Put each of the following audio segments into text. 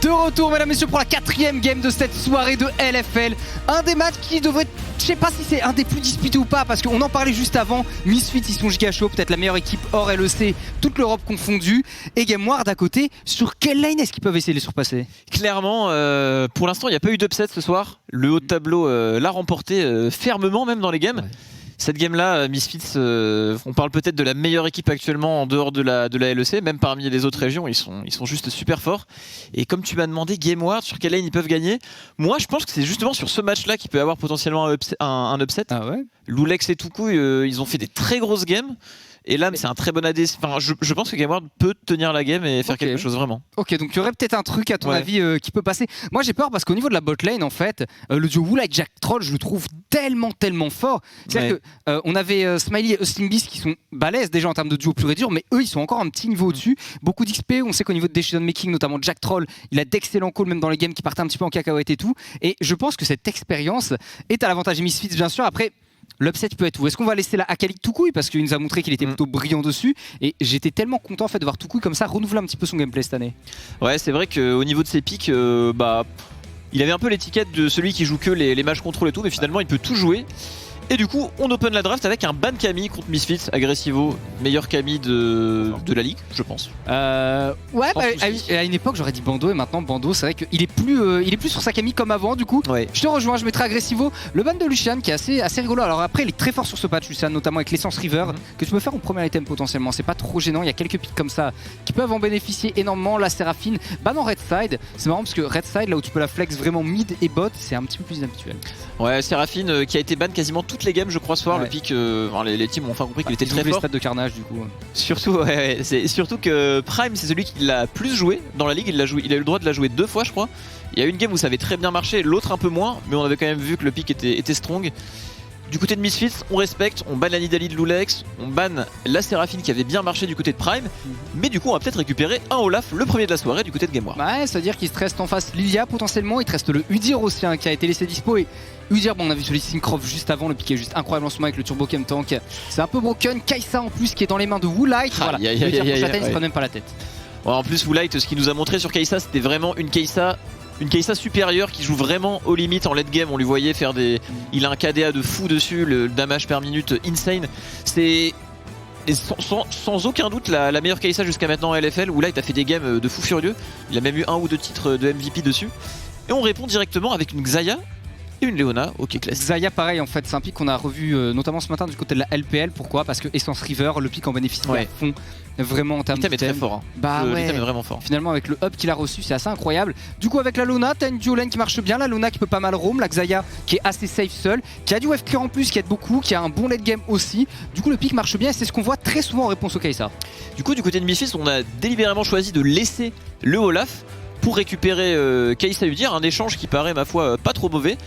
De retour, mesdames et messieurs, pour la 4ème game de cette soirée de LFL. Un des matchs qui devrait, je sais pas si c'est un des plus disputés ou pas, parce qu'on en parlait juste avant. Misfits, ils sont giga chauds, peut-être la meilleure équipe hors LEC, toute l'Europe confondue. Et GameWard à côté, sur quelle lane est-ce qu'ils peuvent essayer de les surpasser? Clairement, pour l'instant, il n'y a pas eu d'upset ce soir. Le haut de tableau l'a remporté fermement, même dans les games. Ouais. Cette game-là, Misfits, on parle peut-être de la meilleure équipe actuellement en dehors de la LEC, même parmi les autres régions, ils sont juste super forts. Et comme tu m'as demandé, GameWard, sur quelle lane ils peuvent gagner, moi je pense que c'est justement sur ce match-là qu'il peut y avoir potentiellement un upset. Ah ouais. Loulex et Toucouille, ils ont fait des très grosses games. Et là, c'est un très bon AD. Enfin, je pense que GameWard peut tenir la game et faire quelque chose vraiment. Ok, donc il y aurait peut-être un truc à ton avis qui peut passer. Moi j'ai peur parce qu'au niveau de la bot lane, en fait, le duo Woolite Jack Troll, je le trouve tellement fort. C'est-à-dire que on avait Smiley et Hustling Beast qui sont balèzes déjà en termes de duo pur et dur, mais eux ils sont encore un petit niveau au-dessus. Beaucoup d'XP, on sait qu'au niveau de decision making, notamment Jack Troll, il a d'excellents calls même dans les games qui partaient un petit peu en cacahuète et tout. Et je pense que cette expérience est à l'avantage des Misfits, bien sûr. Après, l'upset peut être où? Est-ce qu'on va laisser la Akali Toucouille parce qu'il nous a montré qu'il était plutôt brillant dessus, et j'étais tellement content en fait de voir Toucouille comme ça renouveler un petit peu son gameplay cette année. Ouais, c'est vrai qu'au niveau de ses pics, il avait un peu l'étiquette de celui qui joue que les matchs contrôle et tout, mais finalement il peut tout jouer. Et du coup, on open la draft avec un ban Camille contre Misfits, Agressivo, meilleur Camille de la ligue, je pense. Ouais, à une époque j'aurais dit Bando, et maintenant Bando, c'est vrai qu'il est plus sur sa Camille comme avant. Du coup, je te rejoins, je mettrai Agressivo. Le ban de Lucian qui est assez rigolo. Alors après, il est très fort sur ce patch, Lucian, notamment avec l'essence River, que tu peux faire en premier item potentiellement. C'est pas trop gênant, il y a quelques pics comme ça qui peuvent en bénéficier énormément. La Séraphine, ban en Red Side, c'est marrant parce que Red Side, là où tu peux la flex vraiment mid et bot, c'est un petit peu plus inhabituel. Ouais, Séraphine qui a été ban quasiment toutes les games, je crois, ce soir. Le pic, les teams ont enfin compris qu'il était très fort. Les stats de carnage, du coup. Surtout, c'est surtout que Prime, c'est celui qui l'a plus joué dans la ligue. Il a eu le droit de la jouer 2 fois, je crois. Il y a une game où ça avait très bien marché, l'autre un peu moins, mais on avait quand même vu que le pic était strong. Du côté de Misfits, on respecte, on ban la Nidalee de Loulex, on ban la Séraphine qui avait bien marché du côté de Prime, mais du coup on va peut-être récupérer un Olaf, le premier de la soirée du côté de GameWard. Ouais, c'est-à-dire qu'il te reste en face Lilia potentiellement, il te reste le Udyr aussi qui a été laissé dispo, et Udyr, on a vu sur les Syncroft juste avant, le pic est juste incroyable en ce moment avec le Turbo Chem Tank. C'est un peu broken, Kai'Sa en plus qui est dans les mains de Woolite, voilà, il se prend même pas la tête. Ouais, en plus Woolite, ce qu'il nous a montré sur Kai'Sa, c'était vraiment une Kai'Sa supérieure qui joue vraiment aux limites en late game. On lui voyait faire il a un KDA de fou dessus, le damage per minute insane. C'est sans aucun doute la meilleure Kai'Sa jusqu'à maintenant en LFL, où là il a fait des games de fou furieux. Il a même eu 1 ou 2 titres de MVP dessus. Et on répond directement avec une Xayah et une Leona, ok classique. Xayah pareil, en fait c'est un pic qu'on a revu notamment ce matin du côté de la LPL. Pourquoi? Parce que Essence River, le pic en bénéficie à fond. Vraiment en termes d'item. L'item est très fort. L'item est vraiment fort. Finalement avec le up qu'il a reçu, c'est assez incroyable. Du coup avec la Luna, t'as une duo lane qui marche bien. La Luna qui peut pas mal roam, la Xayah qui est assez safe seule, qui a du wave clear en plus, qui aide beaucoup, qui a un bon late game aussi. Du coup le pic marche bien et c'est ce qu'on voit très souvent en réponse au Kai'Sa. Du coup du côté de Misfits, on a délibérément choisi de laisser le Olaf pour récupérer Kai'Sa Udyr, un échange qui paraît ma foi pas trop mauvais.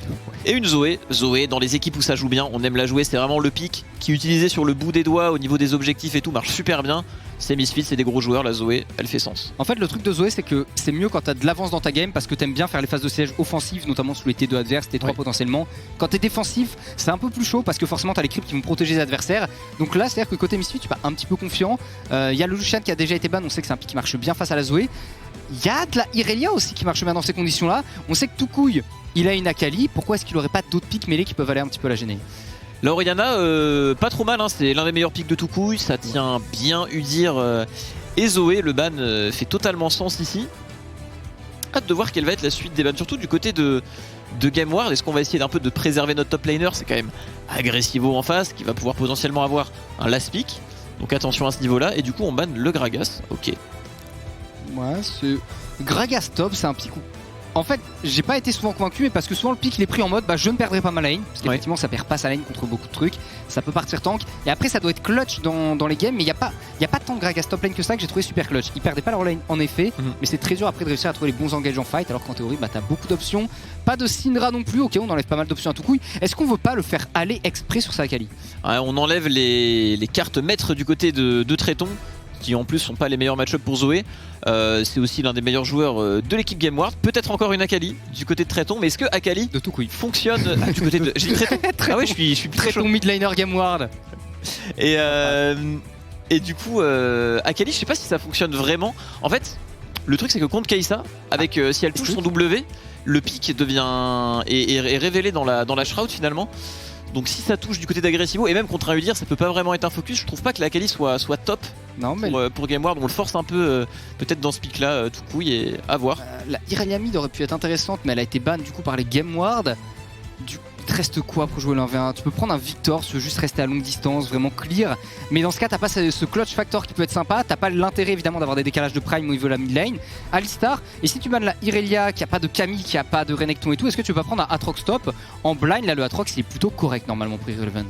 Et une Zoé. Zoé, dans les équipes où ça joue bien, on aime la jouer, c'est vraiment le pic qui est utilisé sur le bout des doigts au niveau des objectifs et tout, marche super bien. C'est Misfits, c'est des gros joueurs, la Zoé, elle fait sens. En fait le truc de Zoé, c'est que c'est mieux quand t'as de l'avance dans ta game, parce que t'aimes bien faire les phases de siège offensives, notamment sous les T2 adverses, T3 potentiellement. Quand t'es défensif, c'est un peu plus chaud parce que forcément t'as les creeps qui vont protéger les adversaires. Donc là c'est à dire que côté Misfits tu vas un petit peu confiant. Il y a le Lucian qui a déjà été ban, on sait que c'est un pic qui marche bien face à la Zoé. Il y a de la Irelia aussi qui marche bien dans ces conditions là. On sait que Toucouille il a une Akali, pourquoi est-ce qu'il aurait pas d'autres pics mêlés qui peuvent aller un petit peu la gêner? La Oriana, pas trop mal, c'est l'un des meilleurs pics de Toucouille, ça tient bien Udyr et Zoé, le ban fait totalement sens ici. Hâte de voir quelle va être la suite des bans, surtout du côté de GameWard. Est-ce qu'on va essayer d'un peu de préserver notre top laner? C'est quand même Agressivo en face qui va pouvoir potentiellement avoir un last pick, donc attention à ce niveau là. Et du coup on ban le Gragas, ok. Ouais, c'est Gragas top, c'est un pic. En fait, j'ai pas été souvent convaincu, mais parce que souvent le pic il est pris en mode je ne perdrai pas ma lane, parce qu'effectivement ça perd pas sa lane contre beaucoup de trucs, ça peut partir tank, et après ça doit être clutch dans les games, mais il y a pas tant de Gragas top lane que ça que j'ai trouvé super clutch. Il perdait pas leur lane en effet, mais c'est très dur après de réussir à trouver les bons engages en fight, alors qu'en théorie t'as beaucoup d'options. Pas de Syndra non plus, ok on enlève pas mal d'options à Toucouille. Est-ce qu'on veut pas le faire aller exprès sur sa Akali? On enlève les cartes maîtres du côté de Tréton, qui en plus sont pas les meilleurs match-up pour Zoé. C'est aussi l'un des meilleurs joueurs de l'équipe GameWard. Peut-être encore une Akali du côté de Tréton, mais est-ce que Akali de Toucouille fonctionne du côté de... J'ai dit Tréton. Ah ouais, je suis Tréton midliner GameWard. Et du coup, Akali, je sais pas si ça fonctionne vraiment. En fait, Le truc c'est que contre Kai'Sa, avec si elle touche son W, le pic est révélé dans la shroud finalement. Donc si ça touche du côté d'Agressivo, et même contre un Udyr, ça peut pas vraiment être un focus. Je trouve pas que la Kali soit top pour Gameward. On le force un peu peut-être dans ce pic là, tout couille, et à voir. La Irelia mid aurait pu être intéressante, mais elle a été ban du coup par les Gameward. Il te reste quoi pour jouer l'1v1? Tu peux prendre un Victor, tu veux juste rester à longue distance, vraiment clear. Mais dans ce cas, t'as pas ce clutch factor qui peut être sympa. T'as pas l'intérêt évidemment d'avoir des décalages de prime au niveau de la mid lane. Alistar, et si tu bannes la Irelia qui a pas de Camille, qui a pas de Renekton et tout, est-ce que tu peux pas prendre un Atrox top en blind? Là, le Atrox il est plutôt correct normalement pour Irrelevant.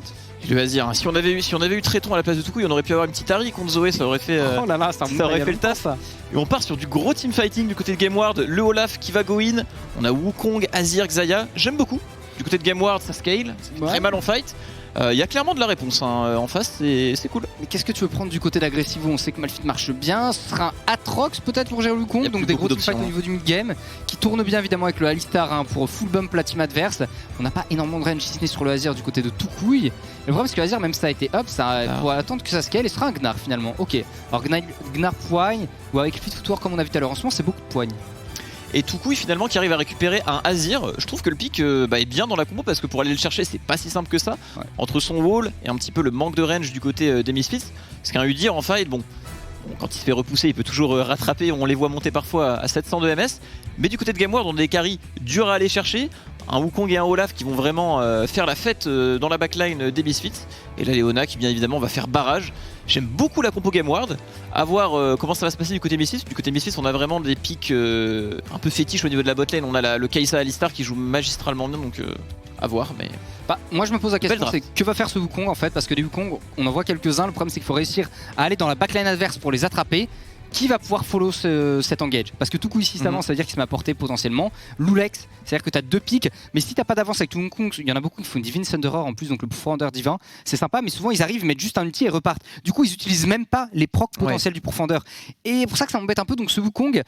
Je vais dire, si on avait eu Tréton à la place de Tuku, on aurait pu avoir une petite Harry contre Zoé, ça aurait fait, oh là là, ça aurait fait le taf. Et on part sur du gros teamfighting du côté de Gameward. Le Olaf qui va go in. On a Wukong, Azir, Xayah. J'aime beaucoup. Du côté de Gameward, ça scale, très mal en fight. Il y a clairement de la réponse en face, c'est cool. Mais qu'est-ce que tu veux prendre du côté d'Agressivo? On sait que Malphite marche bien. Ce sera un Atrox peut-être pour gérer Wukong, donc des gros teamfights au niveau du mid-game qui tourne bien évidemment avec le Alistar pour full bump la team adverse. On n'a pas énormément de range si ce n'est sur le Azir du côté de Toucouille. Le problème c'est que Azir, même si ça a été up, il faut attendre que ça scale et ce sera un Gnar finalement. Ok, alors Gnar poigne ou avec Fleet Footwork comme on a vu tout à l'heure, en ce moment c'est beaucoup de poigne. Et Toucouille finalement qui arrive à récupérer un Azir, je trouve que le pick est bien dans la combo parce que pour aller le chercher c'est pas si simple que ça. Entre son wall et un petit peu le manque de range du côté des Misfits, parce qu'un Udyr en fight, quand il se fait repousser il peut toujours rattraper, on les voit monter parfois à 700 de MS, mais du côté de Gameward on a des carries durs à aller chercher, un Wukong et un Olaf qui vont vraiment faire la fête dans la backline des Misfits, et là Leona qui bien évidemment va faire barrage. J'aime beaucoup la compo Gameward, à voir comment ça va se passer du côté Misfits. Du côté Misfits on a vraiment des pics un peu fétiches au niveau de la botlane, on a le Kai'Sa Alistar qui joue magistralement bien, donc à voir. Mais moi je me pose la question, c'est que va faire ce Wukong en fait, parce que les Wukong on en voit quelques-uns, le problème c'est qu'il faut réussir à aller dans la backline adverse pour les attraper. Qui va pouvoir follow cet engage? Parce que tout coup ici ça avance, ça veut dire qu'il se met à portée potentiellement. Lulex, c'est-à-dire que tu as deux pics, mais si t'as pas d'avance avec tout Wukong, il y en a beaucoup qui font une Divine Thunderer en plus, donc le Profondeur divin, c'est sympa, mais souvent ils arrivent, mettent juste un ulti et repartent. Du coup ils utilisent même pas les procs potentiels du Profondeur. Et pour ça que ça m'embête un peu, donc ce Wukong,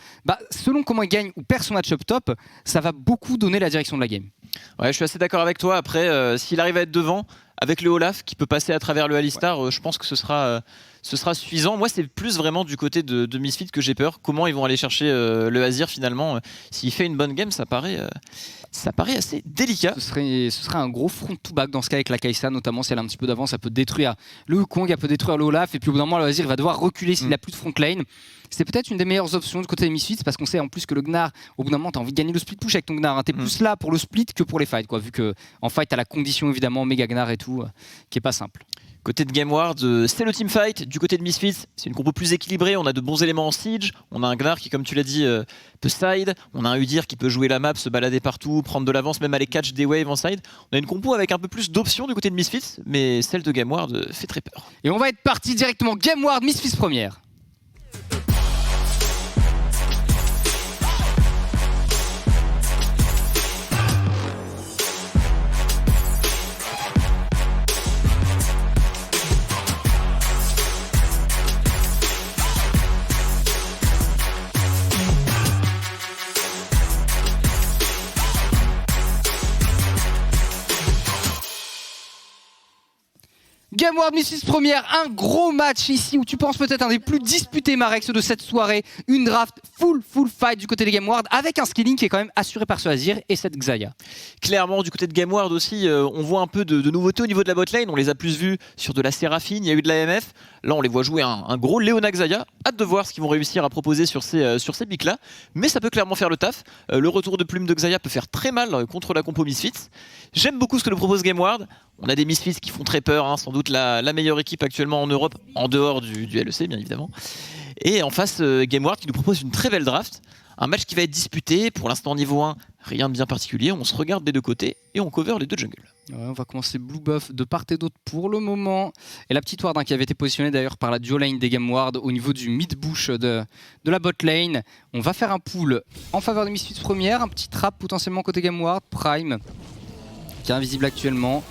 selon comment il gagne ou perd son match-up top, ça va beaucoup donner la direction de la game. Ouais, je suis assez d'accord avec toi. Après, s'il arrive à être devant, avec le Olaf qui peut passer à travers le Alistar, je pense que ce sera suffisant. Moi c'est plus vraiment du côté de Misfit que j'ai peur. Comment ils vont aller chercher le Azir finalement. S'il fait une bonne game, ça paraît assez délicat. Ce serait un gros front to back dans ce cas avec la Kai'Sa, notamment si elle a un petit peu d'avance, elle peut détruire le Wukong, elle peut détruire le Olaf, et puis au bout d'un moment le Azir va devoir reculer s'il n'a plus de front lane. C'est peut-être une des meilleures options du côté des Misfits, parce qu'on sait en plus que le Gnar, au bout d'un moment t'as envie de gagner le split push avec ton Gnar, t'es plus là pour le split que pour les fights, vu que en fight t'as la condition évidemment méga Gnar et tout, qui est pas simple. Côté de Gameward, c'est le teamfight. Du côté de Misfits, c'est une compo plus équilibrée. On a de bons éléments en siege. On a un Gnar qui, comme tu l'as dit, peut side. On a un Udyr qui peut jouer la map, se balader partout, prendre de l'avance, même aller catch des waves en side. On a une compo avec un peu plus d'options du côté de Misfits, mais celle de Gameward fait très peur. Et on va être parti directement Gameward, Misfits première. Gameward Misfits première, un gros match ici où tu penses peut-être un des plus disputés Marex de cette soirée. Une draft full fight du côté des Gameward avec un skilling qui est quand même assuré par ce Azir et cette Xayah. Clairement du côté de Gameward aussi, on voit un peu de nouveautés au niveau de la botlane. On les a plus vus sur de la Séraphine, il y a eu de la MF. Là on les voit jouer un gros Leona Xayah. Hâte de voir ce qu'ils vont réussir à proposer sur ces pics là. Mais ça peut clairement faire le taf. Le retour de plume de Xayah peut faire très mal contre la compo Misfits. J'aime beaucoup ce que nous propose Gameward. On a des Misfits qui font très peur, sans doute la meilleure équipe actuellement en Europe, en dehors du LEC bien évidemment. Et en face, Gameward qui nous propose une très belle draft. Un match qui va être disputé, pour l'instant niveau 1, rien de bien particulier. On se regarde des deux côtés et on cover les deux jungles. Ouais, on va commencer blue buff de part et d'autre pour le moment. Et la petite ward qui avait été positionnée d'ailleurs par la duo lane des Gameward au niveau du mid-bush de la bot lane. On va faire un pool en faveur des Misfits première, un petit trap potentiellement côté Gameward, Prime, qui est invisible actuellement.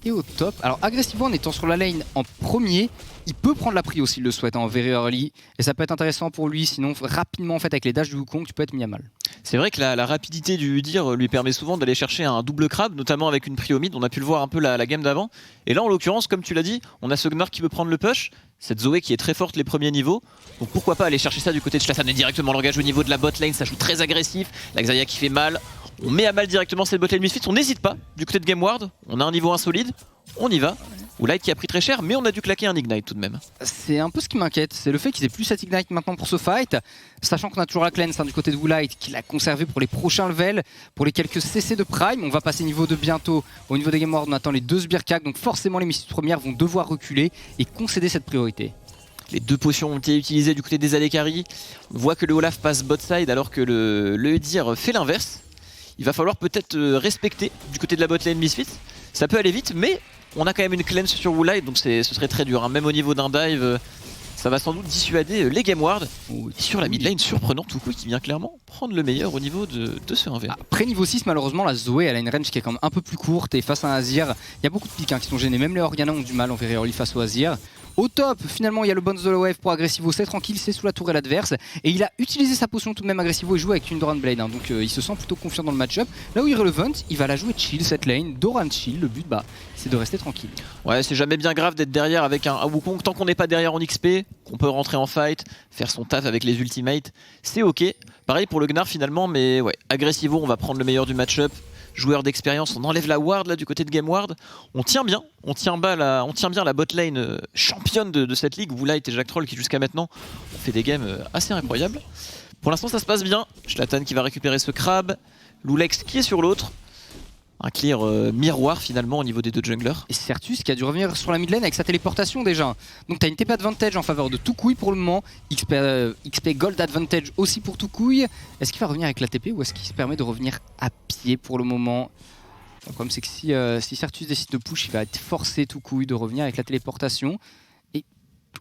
Et au top, alors agressivement en étant sur la lane en premier, il peut prendre la prio s'il le souhaite en very early. Et ça peut être intéressant pour lui, sinon rapidement en fait avec les dashs du Wukong, tu peux être mis à mal. C'est vrai que la rapidité du Udyr lui permet souvent d'aller chercher un double crabe, notamment avec une prio mid. On a pu le voir un peu la game d'avant. Et là en l'occurrence, comme tu l'as dit, on a ce Gnar qui peut prendre le push. cette Zoé qui est très forte les premiers niveaux. Donc pourquoi pas aller chercher ça du côté de Zlatan et directement l'engage au niveau de la bot lane, ça joue très agressif. La Xayah qui fait mal, on met à mal directement cette bot lane Misfits, on n'hésite pas du côté de GameWard, on a un niveau insolide, on y va. Woolite qui a pris très cher, mais on a dû claquer un Ignite tout de même. C'est un peu ce qui m'inquiète, c'est le fait qu'ils aient plus cet Ignite maintenant pour ce fight, sachant qu'on a toujours la cleanse du côté de Woolite qui l'a conservé pour les prochains levels, pour les quelques CC de Prime. On va passer niveau 2 bientôt. Au niveau des GameWard, on attend les 2 Sbirkak, donc forcément les Misfits premières vont devoir reculer et concéder cette priorité. Les 2 potions ont été utilisées du côté des Alekari. On voit que le Olaf passe bot side alors que le Udyr fait l'inverse. Il va falloir peut-être respecter du côté de la bot lane Misfits. Ça peut aller vite, mais on a quand même une cleanse sur Woolite, donc ce serait très dur. Hein. Même au niveau d'un dive, ça va sans doute dissuader les GameWard. Sur la mid lane, surprenant Toucouille qui vient clairement prendre le meilleur au niveau de ce 1v1. Après niveau 6, malheureusement, la Zoé elle a une range qui est quand même un peu plus courte et face à un Azir, il y a beaucoup de pics qui sont gênés. Même les Organa ont du mal en Early face au Azir. Au top, finalement, il y a le Bounce de la Wave pour Agressivo, c'est tranquille, c'est sous la tourelle adverse. Et il a utilisé sa potion tout de même Agressivo et joue avec une Doran Blade. Hein, donc il se sent plutôt confiant dans le match-up. Là où Irrelevant, il va la jouer chill cette lane, Doran chill. Le but, c'est de rester tranquille. Ouais, c'est jamais bien grave d'être derrière avec un Wukong. Tant qu'on n'est pas derrière en XP, qu'on peut rentrer en fight, faire son taf avec les ultimates, c'est ok. Pareil pour le Gnar finalement, mais ouais, Agressivo, on va prendre le meilleur du match-up. Joueur d'expérience, on enlève la ward là du côté de GameWard. On tient bien, on tient bien la bot lane championne de cette ligue. Woolite et Jacktroll qui jusqu'à maintenant ont fait des games assez incroyables. Pour l'instant ça se passe bien. Zlatan qui va récupérer ce crabe. Lulex qui est sur l'autre. Un clear miroir finalement au niveau des 2 junglers. Et Certus qui a dû revenir sur la mid lane avec sa téléportation déjà. Donc t'as une TP advantage en faveur de Toucouille pour le moment. XP Gold advantage aussi pour Toucouille. Est-ce qu'il va revenir avec la TP ou est-ce qu'il se permet de revenir à pied pour le moment? Le problème c'est que si Certus décide de push, il va être forcé Toucouille de revenir avec la téléportation.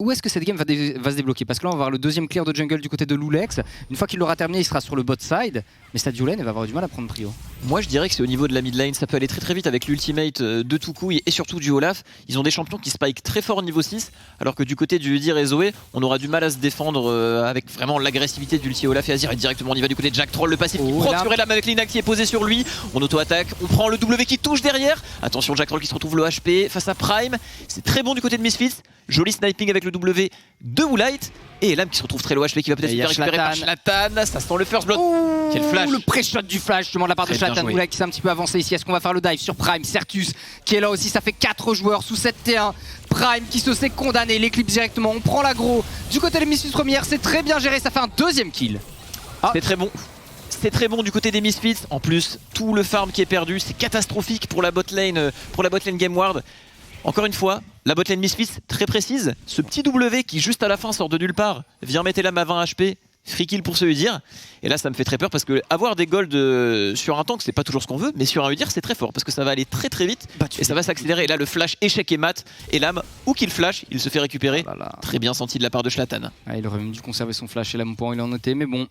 Où est-ce que cette game va se débloquer? Parce que là on va avoir le deuxième clear de jungle du côté de Lulex. Une fois qu'il l'aura terminé, il sera sur le bot side. Mais Stadio Lane va avoir du mal à prendre prio. Moi je dirais que c'est au niveau de la mid lane, ça peut aller très très vite avec l'ultimate de Toucouille et surtout du Olaf. Ils ont des champions qui spike très fort au niveau 6, alors que du côté du Udyr et Zoé, on aura du mal à se défendre avec vraiment l'agressivité d'ulti Olaf et Azir. Et directement on y va du côté de Jacktroll, le passif qui proc sur Elam avec l'Inac qui est posé sur lui. On auto-attaque, on prend le W qui touche derrière. Attention Jacktroll qui se retrouve le HP face à Prime. C'est très bon du côté de Misfits. Joli sniping avec le W de Woolite. Et Elam qui se retrouve très low HP qui va peut-être se faire récupérer par Zlatan. Ça sent le first blood. Quel flash! Le pré-shot du flash justement de la part de Zlatan. Woolite qui s'est un petit peu avancé ici. Est-ce qu'on va faire le dive sur Prime? Certus qui est là aussi. Ça fait 4 joueurs sous 7 T1. Prime qui se sait condamné. L'éclipse directement. On prend l'aggro du côté des Misfits première. C'est très bien géré. Ça fait un deuxième kill. C'est très bon. C'est très bon du côté des Misfits. En plus, tout le farm qui est perdu. C'est catastrophique pour la bot lane GameWard. Encore une fois, la botlane Misfits très précise. Ce petit W qui juste à la fin sort de nulle part vient mettre Elam à 20 HP. Free kill pour ce Udyr. Et là ça me fait très peur parce que avoir des golds sur un tank c'est pas toujours ce qu'on veut, mais sur un Udyr c'est très fort parce que ça va aller très très vite et ça va s'accélérer. Et là le flash échec et mat. Elam, où qu'il flash, il se fait récupérer. Très bien senti de la part de Zlatan. Il aurait même dû conserver son flash. Elam pour il en était, mais bon,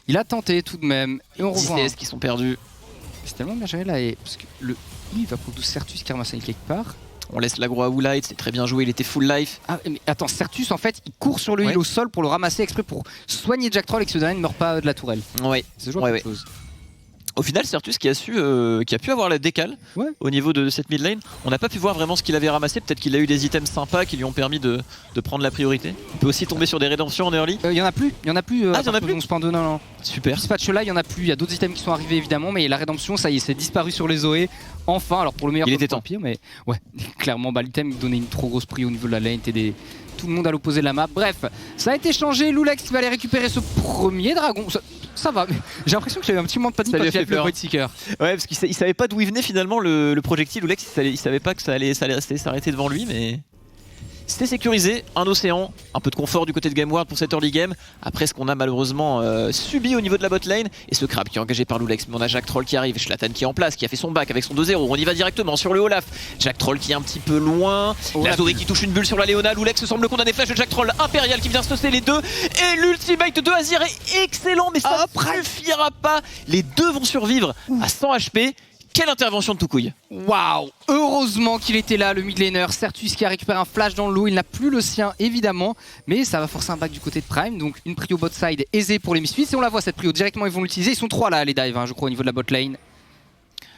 il a tenté tout de même. Et on revoit. CS qui sont perdus. C'est tellement bien géré là, parce que le il va pour Certus qui ramasse quelque part. On laisse l'aggro à Woolite, c'est très bien joué, il était full life. Ah mais attends, Certus en fait il court sur le heal au sol pour le ramasser exprès pour soigner Jacktroll et que ce dernier ne meurt pas de la tourelle. Ouais. C'est toujours quelque chose. Au final, Certus qui a pu avoir la décale au niveau de cette mid lane. On n'a pas pu voir vraiment ce qu'il avait ramassé. Peut-être qu'il a eu des items sympas qui lui ont permis de prendre la priorité. Il peut aussi tomber sur des rédemptions en early. Il y en a plus. Il y en a plus. Ah, il y en a plus. 11.2, non. Super. Ce patch là, il y en a plus. Il y a d'autres items qui sont arrivés évidemment, mais la rédemption, ça y est, c'est disparu sur les Zoé. Enfin, alors pour le meilleur, il était temps. Pire, mais ouais, clairement, l'item il donnait une trop grosse prix au niveau de la lane. Tout le monde à l'opposé de la map. Bref, ça a été changé. Lulex qui va aller récupérer ce premier dragon. Ça va, mais j'ai l'impression qu'il y a eu un petit moment de panique quand il a fait le Voidseeker. Ouais, parce qu'il savait pas d'où il venait finalement le projectile. Lulex, il savait pas que ça allait s'arrêter devant lui, mais c'était sécurisé. Un océan, un peu de confort du côté de GameWard pour cette early game. Après ce qu'on a malheureusement subi au niveau de la bot lane. Et ce crabe qui est engagé par Lulex. Mais on a Jacktroll qui arrive, Zlatan qui est en place, qui a fait son back avec son 2-0. On y va directement sur le Olaf. Jacktroll qui est un petit peu loin. La Zoé qui touche une bulle sur la Léona. Lulex semble condamner flash de Jacktroll. Impérial qui vient stosser les deux. Et l'ultimate de Azir est excellent, mais ça ne suffira pas. Les deux vont survivre à 100 HP. Quelle intervention de Toucouille! Waouh! Heureusement qu'il était là, le mid laner. Certus qui a récupéré un flash dans l'eau. Il n'a plus le sien, évidemment. Mais ça va forcer un back du côté de Prime. Donc une prio bot side aisée pour les Misfits. Et on la voit, cette prio. Directement, ils vont l'utiliser. Ils sont 3 là, les dive, je crois, au niveau de la bot lane.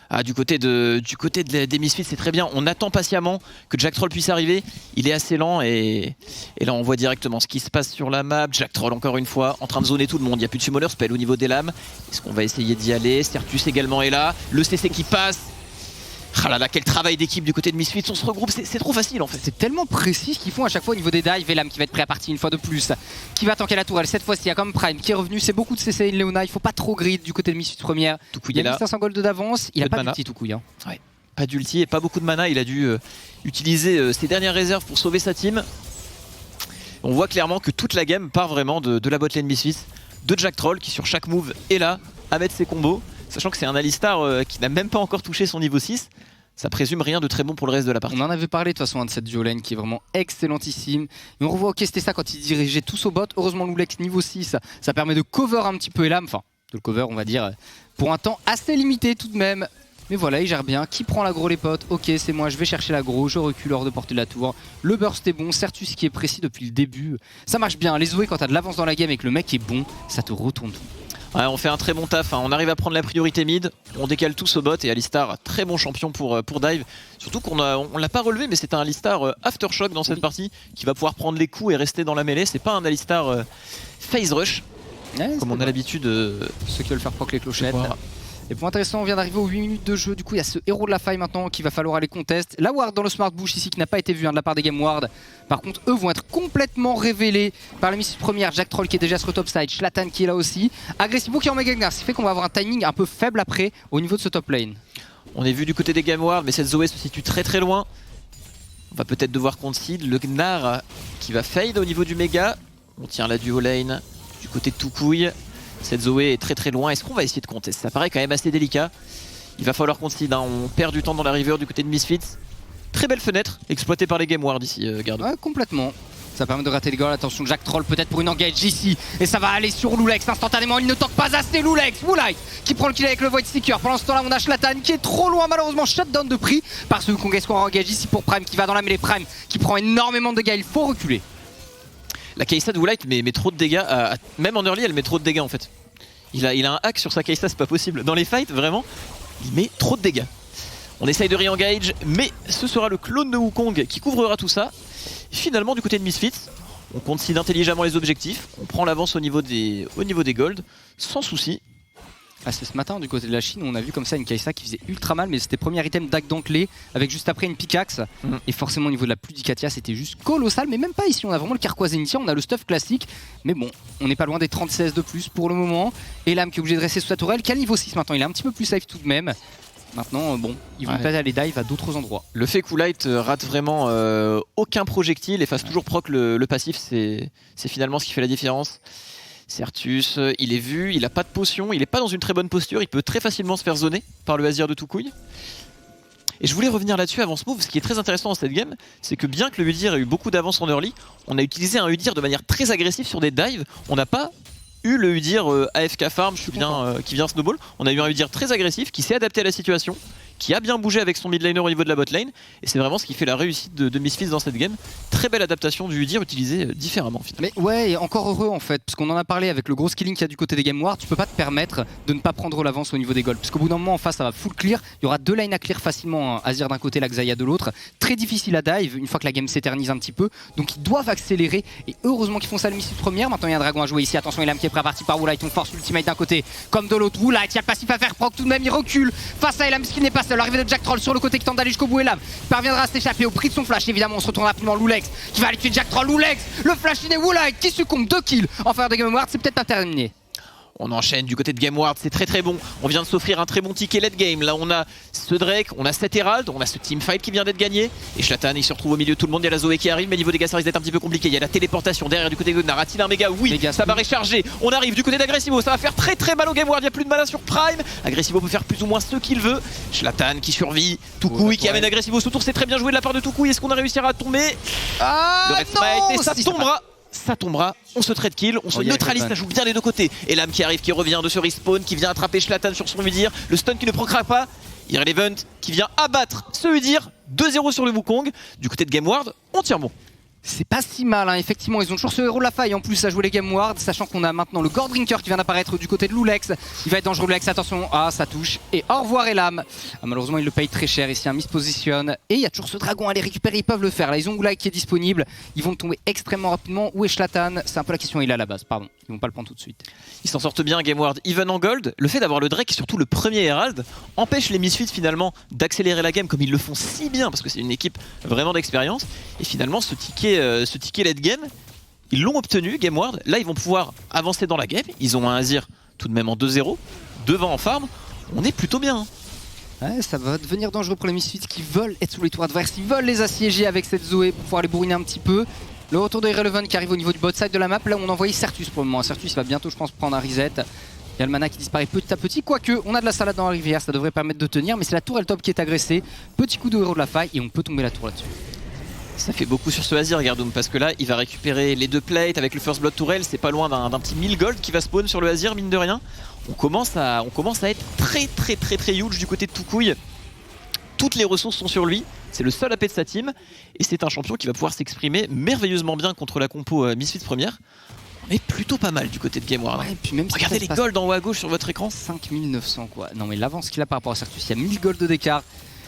Ah, du côté des Misfits, c'est très bien. On attend patiemment que Jack Troll puisse arriver. Il est assez lent et là on voit directement ce qui se passe sur la map. Jack Troll encore une fois en train de zoner tout le monde. Il n'y a plus de summoner spell au niveau des lames. Est-ce qu'on va essayer d'y aller? Certus également est là. Le CC qui passe. Ah là là, quel travail d'équipe du côté de Misfits, on se regroupe, c'est trop facile en fait. C'est tellement précis ce qu'ils font à chaque fois au niveau des dives. Elam qui va être prêt à partir une fois de plus, qui va tanker la tourelle. Cette fois-ci, il y a comme Prime qui est revenu, c'est beaucoup de CC in Leona, il faut pas trop grid du côté de Misfits première. Toukouille est là. 500 gold d'avance, il a pas d'ulti Toukouille. Hein. Ouais, pas d'ulti et pas beaucoup de mana, il a dû utiliser ses dernières réserves pour sauver sa team. On voit clairement que toute la game part vraiment de la botlane Misfits, de Jack Troll qui sur chaque move est là à mettre ses combos, sachant que c'est un Alistar qui n'a même pas encore touché son niveau 6. Ça présume rien de très bon pour le reste de la partie. On en avait parlé de toute façon de cette duo lane qui est vraiment excellentissime. Et on revoit c'était ça quand il dirigeait tous au bot. Heureusement Loulex niveau 6, ça permet de cover un petit peu Elam. Enfin, de le cover on va dire pour un temps assez limité tout de même. Mais voilà, il gère bien. Qui prend l'aggro les potes? Ok, c'est moi, je vais chercher l'aggro, je recule hors de portée de la tour. Le burst est bon, Certus qui est précis depuis le début. Ça marche bien. Les Zoé quand t'as de l'avance dans la game et que le mec est bon, ça te retourne tout. Ouais, on fait un très bon taf, hein. On arrive à prendre la priorité mid, on décale tous au bot et Alistar, très bon champion pour dive. Surtout qu'on l'a pas relevé, mais c'est un Alistar aftershock dans cette partie qui va pouvoir prendre les coups et rester dans la mêlée. C'est pas un Alistar phase rush, comme on a l'habitude. Ceux qui veulent faire proc les clochettes. Et pour intéressant, on vient d'arriver aux 8 minutes de jeu. Du coup, il y a ce héros de la faille maintenant qu'il va falloir aller contest. La ward dans le smart bush ici qui n'a pas été vu de la part des game ward. Par contre, eux vont être complètement révélés par la Misfits première. Jack Troll qui est déjà sur le top side. Shlatan qui est là aussi. Agressivo qui est en Mega Gnar. Ce qui fait qu'on va avoir un timing un peu faible après au niveau de ce top lane. On est vu du côté des game ward, mais cette Zoé se situe très très loin. On va peut-être devoir concede. Le Gnar qui va fade au niveau du méga. On tient la duo lane du côté de Toukouille. Cette Zoé est très très loin. Est-ce qu'on va essayer de compter? Ça paraît quand même assez délicat. Il va falloir concede, hein. On perd du temps dans la river du côté de Misfits. Très belle fenêtre exploitée par les game ward ici, Garde. Ouais, complètement. Ça permet de rater les goals. Attention, Jack Troll peut-être pour une engage ici. Et ça va aller sur Loulex instantanément. Il ne toque pas assez Loulex. Woolite qui prend le kill avec le Void Seeker. Pendant ce temps-là, on a Shlatan qui est trop loin, malheureusement. Shutdown de prix. Parce que Kongesco engage ici pour Prime qui va dans la mêlée. Prime qui prend énormément de dégâts. Il faut reculer. La Kai'Sa de Woolite met trop de dégâts. Même en early, elle met trop de dégâts en fait. Il a un hack sur sa Kai'Sa, c'est pas possible. Dans les fights, vraiment, il met trop de dégâts. On essaye de re-engage, mais ce sera le clone de Wukong qui couvrira tout ça. Finalement, du côté de Misfits, on concede intelligemment les objectifs. On prend l'avance au niveau des golds, sans souci. Ah, c'est ce matin du côté de la Chine où on a vu comme ça une Kai'Sa qui faisait ultra mal, mais c'était premier item d'Ac Dentelé avec juste après une pickaxe. Et forcément au niveau de la Pludicatia c'était juste colossal, mais même pas ici, on a vraiment le Carquois Zenitia, on a le stuff classique, mais bon, on n'est pas loin des 36 de plus pour le moment. Elam qui est obligé de rester sous sa tourelle, qui a le niveau 6 maintenant, il est un petit peu plus safe tout de même. Maintenant, bon, ils vont peut-être aller dive à d'autres endroits. Le fait qu'Oolite rate vraiment aucun projectile et fasse toujours proc le passif, c'est finalement ce qui fait la différence. Certus, il est vu, il a pas de potion, il est pas dans une très bonne posture, il peut très facilement se faire zoner par le Azir de Toukouille. Et je voulais revenir là-dessus avant ce move, ce qui est très intéressant dans cette game, c'est que bien que le Udyr ait eu beaucoup d'avance en early, on a utilisé un Udyr de manière très agressive sur des dives, on n'a pas eu le Udyr AFK farm qui vient snowball, on a eu un Udyr très agressif qui s'est adapté à la situation, qui a bien bougé avec son mid laner au niveau de la bot lane, et c'est vraiment ce qui fait la réussite de Misfits dans cette game. Très belle adaptation du Udyr utilisé différemment finalement. Mais ouais, et encore heureux en fait, parce qu'on en a parlé avec le gros skilling qu'il y a du côté des game wars, tu peux pas te permettre de ne pas prendre l'avance au niveau des golds, parce qu'au bout d'un moment en face ça va full clear, il y aura deux lanes à clear facilement, hein. Azir d'un côté, la Xayah de l'autre, très difficile à dive une fois que la game s'éternise un petit peu, donc ils doivent accélérer, et heureusement qu'ils font ça le Misfits première. Maintenant il y a un dragon à jouer ici, attention Elam qui est prêt à partir par Woolite, on force l'ultimate d'un côté comme de l'autre. Woolite, il y a le passif à faire proc tout de même, il recule face à Elam, ce qui n'est pas seul. L'arrivée de Jack Troll sur le côté qui tente d'aller jusqu'au bout. Elam parviendra à s'échapper au prix de son flash. Évidemment on se retourne rapidement. Loulex qui va aller tuer Jack Troll. Loulex, le flash in est Woolite qui succombe, 2 kills en faveur de Game Ward, c'est peut-être pas terminé. On enchaîne du côté de Game Ward, c'est très très bon. On vient de s'offrir un très bon ticket late game. Là on a ce Drake, on a cet Herald, on a ce teamfight qui vient d'être gagné. Et Shlatan il se retrouve au milieu de tout le monde, il y a la Zoé qui arrive, mais niveau dégâts ça risque d'être un petit peu compliqué. Il y a la téléportation derrière du côté de Gnar. A-t-il un méga? Oui, méga ça va recharger. On arrive du côté d'Agressivo, ça va faire très très mal au Game Ward, il n'y a plus de mana sur Prime. Agressivo peut faire plus ou moins ce qu'il veut. Shlatan qui survit, Toukouille qui amène Agressivo sous tour, c'est très bien joué de la part de Toukouille. Est-ce qu'on a réussi à tomber? Le Red Smite, et ça tombera. Ça tombera, on se trade kill, on se neutralise, ça joue bien les deux côtés. Elam qui arrive, qui revient de ce respawn, qui vient attraper Shlatan sur son Udyr, le stun qui ne procra pas. Irrelevant qui vient abattre ce Udyr, 2-0 sur le Wukong. Du côté de Game Ward, on tient bon. C'est pas si mal, hein. Effectivement, ils ont toujours ce héros de la faille en plus à jouer les Game Ward, sachant qu'on a maintenant le Gore Drinker qui vient d'apparaître du côté de Loulex. Il va être dangereux, Loulex, attention, ça touche. Et au revoir Elam. Malheureusement, il le paye très cher ici, un misposition. Et il y a toujours ce dragon à les récupérer, ils peuvent le faire. Là, ils ont Goulag qui est disponible, ils vont tomber extrêmement rapidement. Où est Shlatan? C'est un peu la question, il est à la base, pardon. Ils vont pas le prendre tout de suite. Ils s'en sortent bien, Game Ward, even en gold. Le fait d'avoir le Drake et surtout le premier Herald empêche les Misfits finalement d'accélérer la game comme ils le font si bien parce que c'est une équipe vraiment d'expérience. Et finalement, ce ticket late game, ils l'ont obtenu, Game Ward. Là, ils vont pouvoir avancer dans la game. Ils ont un Azir tout de même en 2-0, devant en farm. On est plutôt bien. Hein. Ouais, ça va devenir dangereux pour les Misfits qui veulent être sur les tours adverses. Ils veulent les assiéger avec cette Zoé pour pouvoir les bourriner un petit peu. Le retour de Irrelevant qui arrive au niveau du bot side de la map. Là, on a envoyé Certus pour le moment. Certus va bientôt, je pense, prendre un reset. Il y a le mana qui disparaît petit à petit. Quoique, on a de la salade dans la rivière, ça devrait permettre de tenir. Mais c'est la tour top qui est agressée. Petit coup de héros de la faille et on peut tomber la tour là-dessus. Ça fait beaucoup sur ce Azir, Gardoum, parce que là, il va récupérer les 2 plates avec le First Blood Tourelle. C'est pas loin d'un petit 1000 gold qui va spawn sur le Azir, mine de rien. On commence à être très huge du côté de Toucouille. Toutes les ressources sont sur lui, c'est le seul AP de sa team et c'est un champion qui va pouvoir s'exprimer merveilleusement bien contre la compo Misfits première. On est plutôt pas mal du côté de Game Ward. Ouais, et puis même regardez les golds en haut à gauche sur votre écran. 5900 quoi. Non mais l'avance qu'il a par rapport à Certus, il y a 1000 gold d'écart.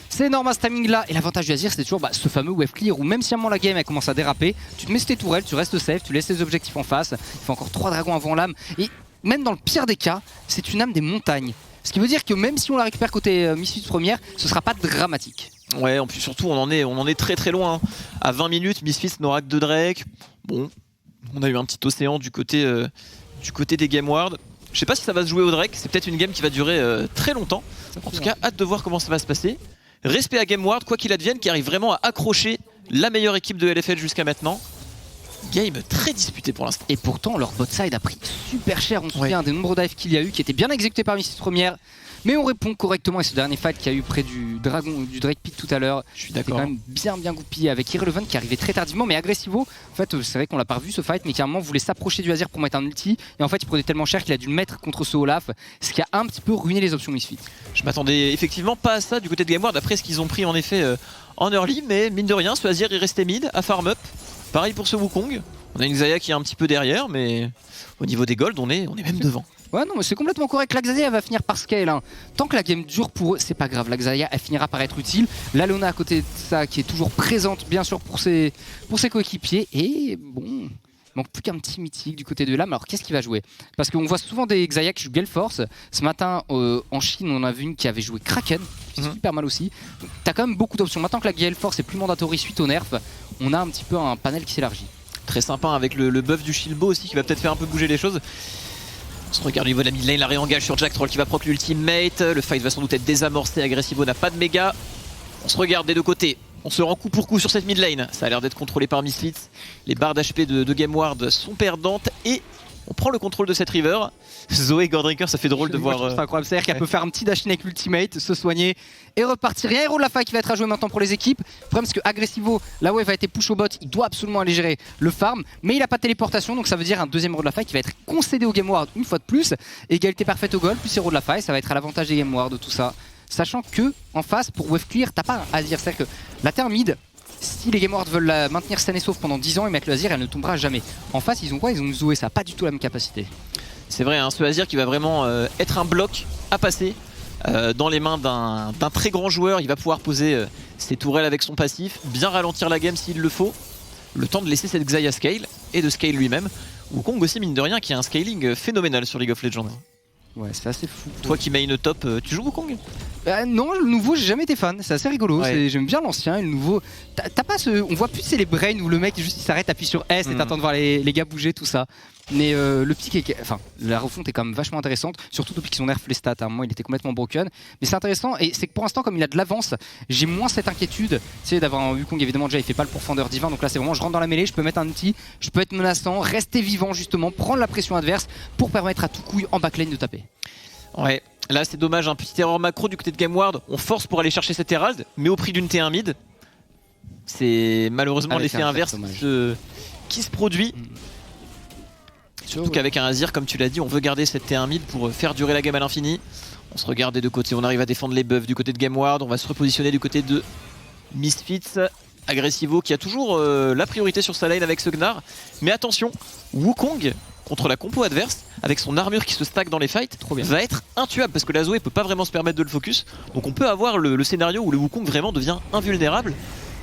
C'est énorme à ce timing là. Et l'avantage du Azir, c'est toujours ce fameux wave clear où même si à un moment la game elle commence à déraper, tu te mets tes tourelles, tu restes safe, tu laisses tes objectifs en face. Il faut encore 3 dragons avant l'âme. Et même dans le pire des cas, c'est une âme des montagnes. Ce qui veut dire que même si on la récupère côté Misfits première, ce sera pas dramatique. Ouais, en plus surtout on en est très loin. Hein. À 20 minutes, Misfits n'aura que 2 Drake. Bon, on a eu un petit océan du côté des Game Ward. Je sais pas si ça va se jouer au Drake, c'est peut-être une game qui va durer très longtemps. En tout cas, hâte de voir comment ça va se passer. Respect à Game Ward, quoi qu'il advienne, qui arrive vraiment à accrocher la meilleure équipe de LFL jusqu'à maintenant. Game très disputé pour l'instant. Et pourtant, leur bot side a pris super cher. On se souvient des nombreux dives qu'il y a eu qui étaient bien exécutés par Misfits première. Mais on répond correctement. Et ce dernier fight qu'il y a eu près du dragon, du Drake Pit tout à l'heure, je suis d'accord. C'est quand même bien goupillé avec Irrelevant qui arrivait très tardivement. Mais Agressivo, en fait, c'est vrai qu'on l'a pas revu ce fight, mais qui à un moment voulait s'approcher du Azir pour mettre un ulti. Et en fait, il prenait tellement cher qu'il a dû le mettre contre ce Olaf, ce qui a un petit peu ruiné les options Misfits. Je m'attendais effectivement pas à ça du côté de Game Ward après ce qu'ils ont pris en effet en early. Mais mine de rien, ce Azir il restait mid à farm up. Pareil pour ce Wukong. On a une Xayah qui est un petit peu derrière, mais au niveau des golds, on est même devant. Ouais, non, mais c'est complètement correct. La Xayah va finir par scale. Hein. Tant que la game dure pour eux, c'est pas grave. La Xayah, elle finira par être utile. La Leona à côté de ça, qui est toujours présente, bien sûr, pour ses coéquipiers. Et bon, il manque plus qu'un petit mythique du côté de l'âme. Alors, qu'est-ce qu'il va jouer? Parce qu'on voit souvent des Xayah qui jouent Gale Force. Ce matin, en Chine, on a vu une qui avait joué Kraken, qui est super mal aussi. T'as quand même beaucoup d'options. Maintenant que la Gale Force est plus mandatory suite au nerf, on a un petit peu un panel qui s'élargit. Très sympa avec le buff du Shilbo aussi qui va peut-être faire un peu bouger les choses. On se regarde au niveau de la mid lane, la réengage sur Jack Troll qui va proc l'ultimate. Le fight va sans doute être désamorcé, Agressivo n'a pas de méga. On se regarde des deux côtés, on se rend coup pour coup sur cette mid lane. Ça a l'air d'être contrôlé par Misfits. Les barres d'HP de Game Ward sont perdantes et on prend le contrôle de cette river. Zoé Gordrinker, ça fait drôle de voir. C'est incroyable, c'est-à-dire qu'elle peut faire un petit dash in avec l'ultimate, se soigner et repartir. Il y a Héros de la faille qui va être à jouer maintenant pour les équipes. Le problème c'est que Agressivo, la wave a été push au bot, il doit absolument aller gérer le farm, mais il n'a pas de téléportation, donc ça veut dire un deuxième Héros de la faille qui va être concédé au Game Ward une fois de plus. Égalité parfaite au goal, plus Héros de la faille, ça va être à l'avantage des Game Ward de tout ça. Sachant que en face, pour wave clear, t'as pas un Azir, c'est-à-dire que la terre mid, si les Game Ward veulent la maintenir saine et sauve pendant 10 ans et mettre le Azir, elle ne tombera jamais. En face, ils ont quoi? Ils ont une Zoé, ça n'a pas du tout la même capacité. C'est vrai, hein, ce Azir qui va vraiment être un bloc à passer dans les mains d'un très grand joueur. Il va pouvoir poser ses tourelles avec son passif, bien ralentir la game s'il le faut. Le temps de laisser cette Xayah scale et de scale lui-même. Wukong aussi, mine de rien, qui a un scaling phénoménal sur League of Legends. Ouais, c'est assez fou. Toi qui main top, tu joues Wukong? Non, le nouveau, j'ai jamais été fan. C'est assez rigolo. Ouais. J'aime bien l'ancien et le nouveau. T'as pas ce. On voit plus c'est les brains où le mec juste il s'arrête, appuie sur S et t'attends de voir les gars bouger, tout ça. Mais le pick, enfin, la refonte est quand même vachement intéressante, surtout depuis qu'ils ont nerf les stats. À un moment, il était complètement broken. Mais c'est intéressant et c'est que pour l'instant, comme il a de l'avance, j'ai moins cette inquiétude. Tu sais, d'avoir un Wukong, évidemment, déjà il fait pas le pourfendeur divin. Donc là, c'est vraiment je rentre dans la mêlée, je peux mettre un outil, je peux être menaçant, rester vivant justement, prendre la pression adverse pour permettre à tout couille en backlane de taper. Ouais, là c'est dommage, un petit erreur macro du côté de Game Ward. On force pour aller chercher cet Herald, mais au prix d'une T1 mid. C'est malheureusement l'effet inverse qui se produit. Surtout qu'avec un Azir, comme tu l'as dit, on veut garder cette T1 mid pour faire durer la game à l'infini. On se regarde des deux côtés, on arrive à défendre les buffs du côté de Game Ward, on va se repositionner du côté de Misfits. Agressivo qui a toujours la priorité sur sa lane avec ce Gnar. Mais attention, Wukong contre la compo adverse, avec son armure qui se stack dans les fights, va être intuable parce que la Zoé peut pas vraiment se permettre de le focus. Donc on peut avoir le scénario où le Wukong vraiment devient invulnérable.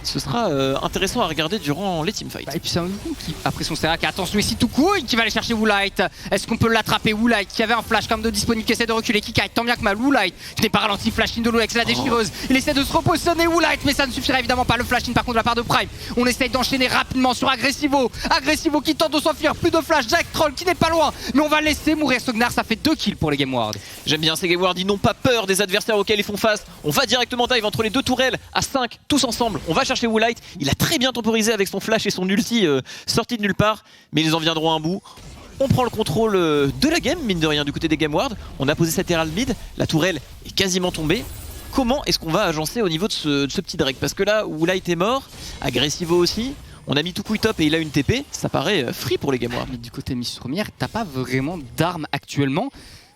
Ce sera intéressant à regarder durant les teamfights. Et puis c'est un Wukong qui, après son Serac, attention ici Toucouille qui va aller chercher Woolite. Est-ce qu'on peut l'attraper? Woolite qui avait un flash comme de disponible, qui essaie de reculer, qui kite tant bien que mal. Woolite qui n'est pas ralenti, flash in de l'eau avec la déchireuse. Il essaie de se repositionner Woolite, mais ça ne suffira évidemment pas. Le flash in par contre de la part de Prime. On essaye d'enchaîner rapidement sur Agressivo. Agressivo qui tente de s'enfuir, plus de flash. Jack Troll qui n'est pas loin, mais on va laisser mourir ce Gnar. Ça fait 2 kills pour les Game Ward. J'aime bien ces Game Ward, ils n'ont pas peur des adversaires auxquels ils font face. On va directement dive entre les deux tourelles à 5, tous ensemble. On va chercher Woolite. Il a très bien temporisé avec son flash et son ulti sorti de nulle part, mais ils en viendront à un bout. On prend le contrôle de la game, mine de rien, du côté des Game Ward. On a posé cette Herald mid, la tourelle est quasiment tombée. Comment est-ce qu'on va agencer au niveau de ce petit Drake? Parce que là, Woolite est mort, Agressivo aussi. On a mis Toucouille top et il a une TP, ça paraît free pour les Game Ward. Mais du côté de Miss Première, t'as pas vraiment d'armes actuellement.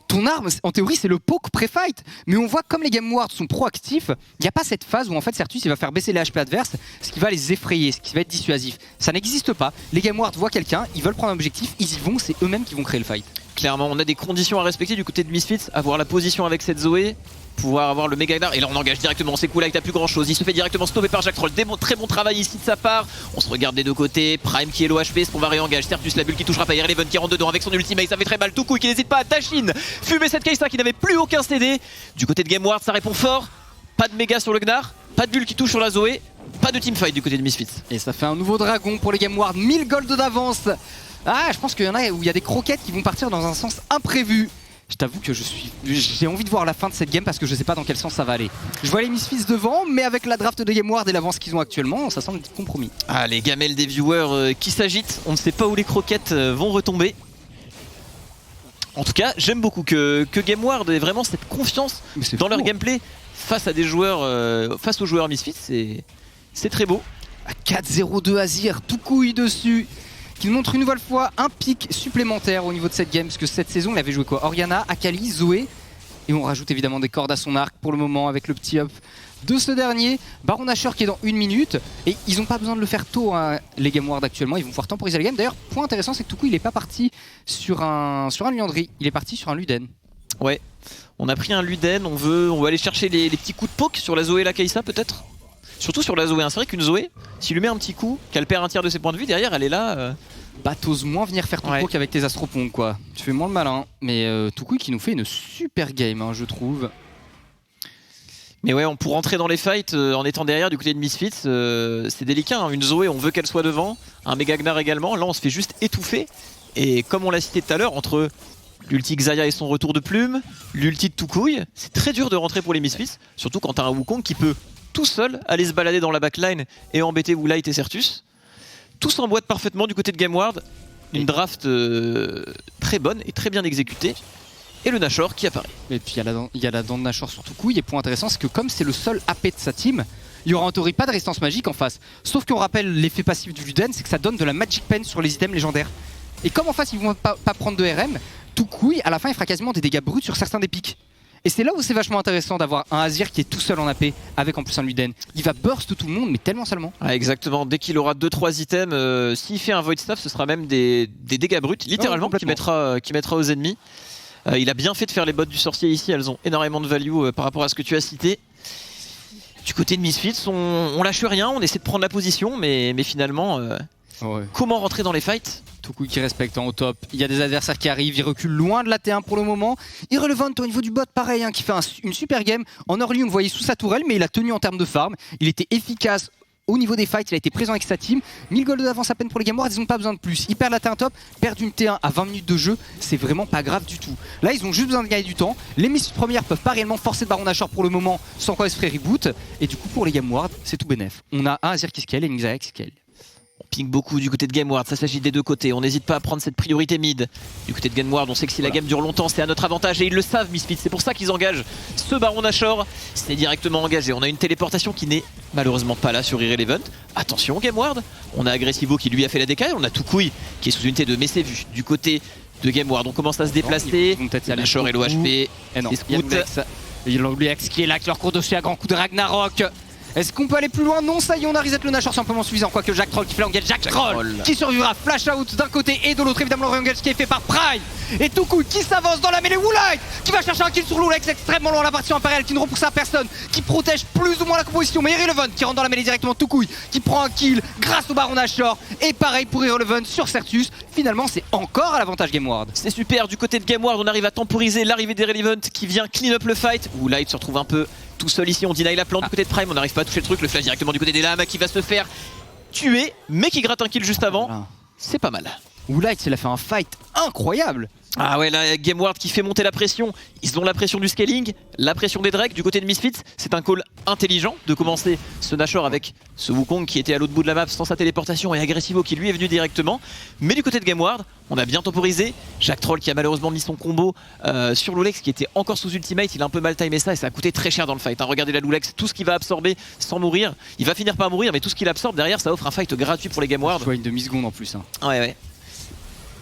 Ton arme, en théorie, c'est le poke pré-fight. Mais on voit comme les Game Ward sont proactifs, il n'y a pas cette phase où en fait Certus il va faire baisser les HP adverses, ce qui va les effrayer, ce qui va être dissuasif. Ça n'existe pas. Les Game Ward voient quelqu'un, ils veulent prendre un objectif, ils y vont, c'est eux-mêmes qui vont créer le fight. Clairement, on a des conditions à respecter du côté de Misfits, avoir la position avec cette Zoé, pouvoir avoir le méga Gnar, et là on engage directement, c'est cool, avec t'as plus grand chose, il se fait directement stopper par Jack Troll, très bon travail ici de sa part, on se regarde des deux côtés, Prime qui est low HP, est-ce qu'on va réengage, Certus la bulle qui touchera pas, Ireleven qui rentre dedans avec son ultimate, ça fait très mal, Toucouille qui n'hésite pas à dash in, fumer cette Kai'Sa qui n'avait plus aucun CD, du côté de Game Ward ça répond fort, pas de méga sur le Gnar, pas de bulle qui touche sur la Zoé, pas de teamfight du côté de Misfits. Et ça fait un nouveau dragon pour les Game Ward, 1000 gold d'avance. Ah, je pense qu'il y en a où il y a des croquettes qui vont partir dans un sens imprévu. Je t'avoue que j'ai envie de voir la fin de cette game parce que je sais pas dans quel sens ça va aller. Je vois les Misfits devant, mais avec la draft de Game Ward et l'avance qu'ils ont actuellement, ça semble un petit compromis. Ah, les gamelles des viewers qui s'agitent, on ne sait pas où les croquettes vont retomber. En tout cas, j'aime beaucoup que Game Ward ait vraiment cette confiance dans leur gameplay face à des joueurs, face aux joueurs Misfits, c'est très beau. 4-0-2 Azir, Toucouille dessus, qui nous montre une nouvelle fois un pic supplémentaire au niveau de cette game, parce que cette saison il avait joué quoi? Orianna, Akali, Zoé, et on rajoute évidemment des cordes à son arc pour le moment avec le petit up de ce dernier. Baron Nashor qui est dans 1 minute, et ils n'ont pas besoin de le faire tôt hein, les Game Ward actuellement, ils vont pouvoir temporiser la game. D'ailleurs, point intéressant, c'est que Toucouille il n'est pas parti sur un Liandry, il est parti sur un Luden. Ouais, on a pris un Luden, on va aller chercher les petits coups de poke sur la Zoé et la Kai'Sa peut-être. Surtout sur la Zoé, hein. C'est vrai qu'une Zoé, s'il lui met un petit coup, qu'elle perd un tiers de ses points de vue, derrière elle est là. Bah t'oses moins venir faire ton poke avec tes astropons quoi. Tu fais moins le malin, mais Toucouille qui nous fait une super game hein, je trouve. Mais ouais, pour rentrer dans les fights en étant derrière du côté de Misfits, c'est délicat. Hein. Une Zoé, on veut qu'elle soit devant, un méga Gnar également. Là on se fait juste étouffer. Et comme on l'a cité tout à l'heure, entre l'ulti Xayah et son retour de plume, l'ulti de Toucouille, c'est très dur de rentrer pour les Misfits. Surtout quand t'as un Wukong qui peut tout seul aller se balader dans la backline et embêter Woolite et Certus. Tout s'emboîte parfaitement du côté de Game Ward. Une draft très bonne et très bien exécutée. Et le Nashor qui apparaît. Et puis il y a la dent de Nashor sur Toucouille. Et point intéressant, c'est que comme c'est le seul AP de sa team, il y aura en théorie pas de résistance magique en face. Sauf qu'on rappelle l'effet passif du Luden, c'est que ça donne de la Magic Pen sur les items légendaires. Et comme en face ils vont pas prendre de RM, Toucouille à la fin il fera quasiment des dégâts bruts sur certains des pics. Et c'est là où c'est vachement intéressant d'avoir un Azir qui est tout seul en AP avec en plus un Luden. Il va burst tout le monde mais tellement seulement. Ah, exactement, dès qu'il aura 2-3 items, s'il fait un Void Staff ce sera même des dégâts bruts littéralement qu'il mettra aux ennemis. Il a bien fait de faire les bottes du sorcier ici, elles ont énormément de value par rapport à ce que tu as cité. Du côté de Misfits, on lâche rien, on essaie de prendre la position mais finalement comment rentrer dans les fights? Toucouille qui respecte en au top, il y a des adversaires qui arrivent, il recule loin de la T1 pour le moment. Irrelevant au niveau du bot pareil, hein, qui fait une super game. En early on le voyait sous sa tourelle mais il a tenu en termes de farm, il était efficace au niveau des fights, il a été présent avec sa team. 1000 gold d'avance à peine pour les Game Ward, ils n'ont pas besoin de plus. Ils perdent la T1 top, perdent une T1 à 20 minutes de jeu, c'est vraiment pas grave du tout. Là ils ont juste besoin de gagner du temps, les Misfits premières peuvent pas réellement forcer le Baron Nashor pour le moment, sans quoi ils se feraient reboot. Et du coup pour les Game Ward, c'est tout bénef. On a un Azir qui scale et une Xayah qui scale. On ping beaucoup du côté de Game Ward, ça s'agit des deux côtés, on n'hésite pas à prendre cette priorité mid. Du côté de Game Ward, on sait que si la game dure longtemps, c'est à notre avantage et ils le savent Misfits, c'est pour ça qu'ils engagent ce Baron Nashor, c'est directement engagé. On a une téléportation qui n'est malheureusement pas là sur Irrelevant. Attention Game Ward, on a Agressivo qui lui a fait la décaille, on a Toucouille qui est sous une T2 mais c'est vu. Du côté de Game Ward, on commence à se déplacer, Nashor et l'OHP, il y a l'Ulex qui est là, qui leur court dessus à grand coup de Ragnarok. Est-ce qu'on peut aller plus loin? Non, ça y est, on a reset le Nashor simplement suffisant. Quoique Jack Troll qui fait l'engage, Jack Troll qui survivra, flash out d'un côté et de l'autre, évidemment le re-engage qui est fait par Prime. Et Tuku qui s'avance dans la mêlée, Woolite qui va chercher un kill sur Lulex extrêmement loin, la partie impériale qui ne repousse à personne, qui protège plus ou moins la composition. Mais Irrelevant qui rentre dans la mêlée directement, Tuku qui prend un kill grâce au Baron Nashor. Et pareil pour Irrelevant sur Certus. Finalement, c'est encore à l'avantage GameWard. C'est super, du côté de GameWard, on arrive à temporiser l'arrivée d'Irrelevant qui vient clean up le fight. Woolite se retrouve un peu tout seul ici, on deny la plante du côté de Prime, on n'arrive pas à toucher le truc, le flash directement du côté des lames qui va se faire tuer, mais qui gratte un kill juste avant. Voilà. C'est pas mal. Woolite, il a fait un fight incroyable. Ah ouais, là, GameWard qui fait monter la pression. Ils ont la pression du scaling, la pression des Drakes. Du côté de Misfits, c'est un call intelligent de commencer ce Nashor avec ce Wukong qui était à l'autre bout de la map sans sa téléportation et Agressivo qui lui est venu directement. Mais du côté de GameWard, on a bien temporisé. Jack Troll qui a malheureusement mis son combo sur Lulex qui était encore sous ultimate. Il a un peu mal timé ça et ça a coûté très cher dans le fight. Hein. Regardez la Lulex, tout ce qu'il va absorber sans mourir. Il va finir par mourir, mais tout ce qu'il absorbe derrière, ça offre un fight gratuit pour les GameWard. Une demi-seconde en plus. Hein. Ouais.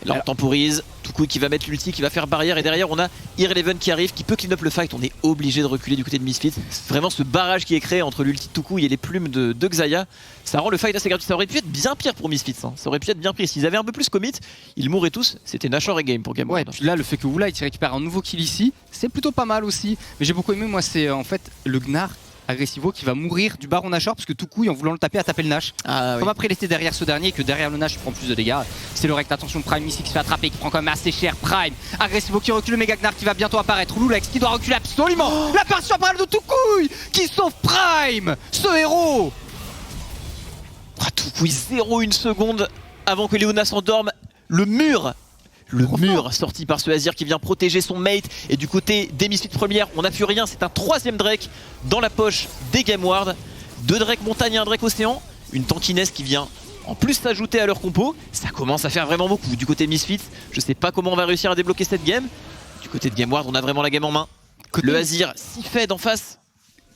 Là on temporise, Tuku qui va mettre l'ulti, qui va faire barrière et derrière on a Irrelevant qui arrive, qui peut clean up le fight. On est obligé de reculer du côté de Misfits. Vraiment ce barrage qui est créé entre l'ulti de Tuku et les plumes de Xayah, ça rend le fight assez gratuit. Ça aurait pu être bien pire pour Misfits, hein. Ça aurait pu être bien pire. S'ils avaient un peu plus commit, ils mourraient tous. C'était Nashor et game pour Game. Ouais, puis là le fait que Woolite récupère un nouveau kill ici, c'est plutôt pas mal aussi. Mais j'ai beaucoup aimé, moi, c'est en fait le Gnar Agressivo qui va mourir du Baron Nashor parce que Tuku en voulant le taper a tapé le Nash. Comme après il était derrière ce dernier et que derrière le Nash il prend plus de dégâts. C'est le rect, attention Prime ici qui se fait attraper, qui prend quand même assez cher. Prime, Agressivo qui recule, le Mega Gnar qui va bientôt apparaître. Lulex qui doit reculer absolument. L'apparition impériale de Tuku qui sauve Prime, ce héros. Tuku 0,1 seconde avant que Leona s'endorme. Le mur sorti par ce Azir qui vient protéger son mate. Et du côté des Misfits première, on n'a plus rien. C'est un troisième Drake dans la poche des GameWard. 2 Drake montagne et un Drake océan. Une tankiness qui vient en plus s'ajouter à leur compo. Ça commence à faire vraiment beaucoup. Du côté Misfits, je sais pas comment on va réussir à débloquer cette game. Du côté de GameWard, on a vraiment la game en main. Le Azir s'y fait d'en face.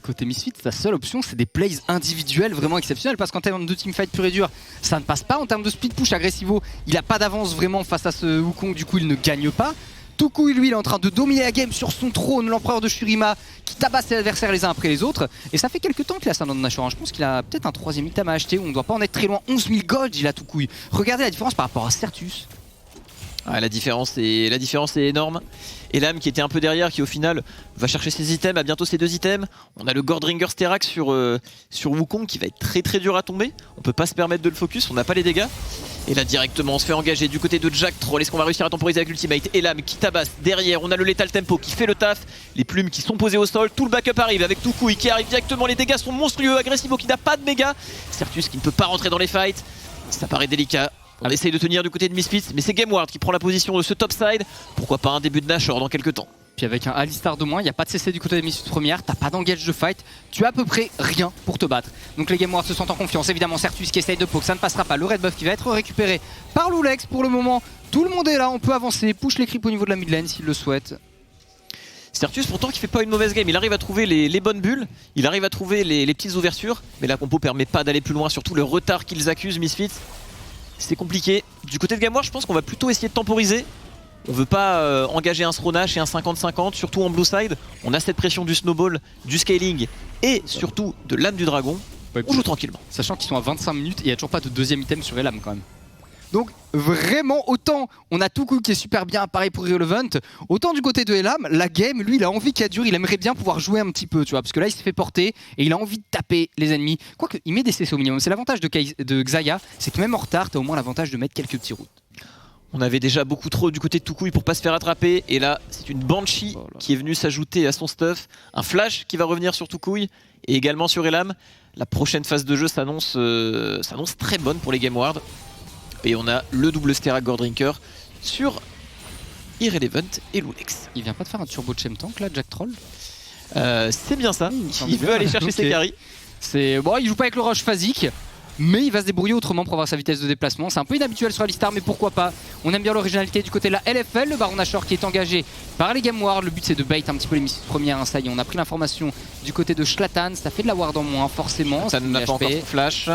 Côté Misfits, la seule option c'est des plays individuels vraiment exceptionnels parce qu'en termes de teamfight pur et dur, ça ne passe pas. En termes de speed push, Agressivo, il a pas d'avance vraiment face à ce Wukong, du coup il ne gagne pas. Tuku, lui, il est en train de dominer la game sur son trône, l'empereur de Shurima, qui tabasse ses adversaires les uns après les autres. Et ça fait quelques temps qu'il a ça dans le Nashor. Je pense qu'il a peut-être un 3ème item à acheter, on ne doit pas en être très loin. 11 000 gold, il a Tuku. Regardez la différence par rapport à Certus. Ah, la différence est énorme. Elam qui était un peu derrière, qui au final va chercher ses items, a bientôt ses 2 items. On a le Gordringer Sterak sur Wukong qui va être très dur à tomber. On peut pas se permettre de le focus, on n'a pas les dégâts. Et là directement on se fait engager du côté de Jack Troll. Est-ce qu'on va réussir à temporiser avec l'ultimate? Elam qui tabasse derrière, on a le Lethal Tempo qui fait le taf. Les plumes qui sont posées au sol, tout le backup arrive avec Tuku qui arrive directement, les dégâts sont monstrueux. Agressivo qui n'a pas de méga, Certus qui ne peut pas rentrer dans les fights. Ça paraît délicat. On essaye de tenir du côté de Misfits, mais c'est GameWard qui prend la position de ce topside. Pourquoi pas un début de Nashor dans quelques temps. Puis avec un Alistar de moins, il n'y a pas de CC du côté des Misfits première, t'as pas d'engage de fight, tu as à peu près rien pour te battre. Donc les GameWard se sentent en confiance, évidemment Certus qui essaye de poke, ça ne passera pas. Le red buff qui va être récupéré par Lulex pour le moment. Tout le monde est là, on peut avancer, push les creeps au niveau de la mid lane s'il le souhaite. Certus pourtant qui fait pas une mauvaise game, il arrive à trouver les bonnes bulles, il arrive à trouver les petites ouvertures, mais la compo permet pas d'aller plus loin, surtout le retard qu'ils accusent Misfits. C'est compliqué. Du côté de GameWard, je pense qu'on va plutôt essayer de temporiser. On veut pas engager un Sronash et un 50-50, surtout en blue side. On a cette pression du snowball, du scaling et surtout de l'âme du dragon. Ouais, on joue tranquillement. Sachant qu'ils sont à 25 minutes et il n'y a toujours pas de 2ème item sur Elam quand même. Donc vraiment, autant on a Tuku qui est super bien, pareil pour Irrelevant, autant du côté de Elam, la game, lui il a envie qu'elle dure, il aimerait bien pouvoir jouer un petit peu, tu vois, parce que là il se fait porter et il a envie de taper les ennemis. Quoique il met des CC au minimum, c'est l'avantage de Xayah, c'est que même en retard, t'as au moins l'avantage de mettre quelques petits routes. On avait déjà beaucoup trop du côté de Tuku pour pas se faire attraper, et là c'est une Banshee qui est venue s'ajouter à son stuff, un flash qui va revenir sur Tuku et également sur Elam. La prochaine phase de jeu s'annonce très bonne pour les GameWard. Et on a le double Sterak Gordrinker sur Irrelevant et Lulex. Il vient pas de faire un turbo Chem Tank là, Jack Troll? C'est bien ça, il veut aller chercher ses carries. Bon, il joue pas avec le rush phasique, mais il va se débrouiller autrement pour avoir sa vitesse de déplacement. C'est un peu inhabituel sur Alistar, mais pourquoi pas. On aime bien l'originalité du côté de la LFL, le Baron Nashor qui est engagé par les GameWard. Le but c'est de bait un petit peu les Misfits premières, hein. Ça y est, on a pris l'information du côté de Schlatan, ça fait de la ward en moins forcément. Ça n'a pas encore son flash,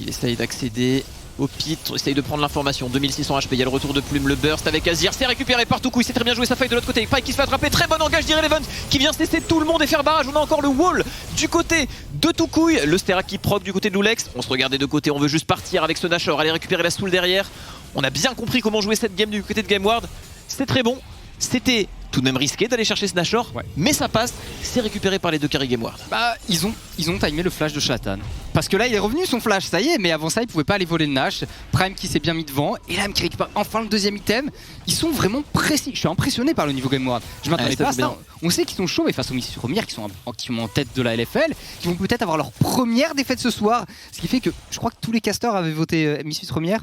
il essaye d'accéder. au pitre, essaye de prendre l'information. 2600 HP, il y a le retour de Plume, le burst avec Azir, c'est récupéré par Toukou, il s'est très bien joué sa faille de l'autre côté. Pike qui se fait attraper, très bon engage d'Irrelevant qui vient cesser tout le monde et faire barrage. On a encore le wall du côté de Toukouille, le Sterak qui proc du côté de Loulex. On se regardait de côté, on veut juste partir avec ce Nashor, aller récupérer la stool derrière. On a bien compris comment jouer cette game du côté de Gameward. C'est très bon, c'était tout de même risqué d'aller chercher ce Nashor, mais ça passe, c'est récupéré par les deux carry Gameward. Bah, ils ont timé le flash de Shlatan. Parce que là, il est revenu son flash, ça y est, mais avant ça, il pouvait pas aller voler le Nash. Prime qui s'est bien mis devant, et Lam qui récupère enfin le deuxième item. Ils sont vraiment précis. Je suis impressionné par le niveau Gameward. Je m'attendais pas à ça. On sait qu'ils sont chauds, mais face aux Misfits Premières, qui sont en tête de la LFL, qui vont peut-être avoir leur première défaite ce soir. Ce qui fait que je crois que tous les casters avaient voté Misfits Premières.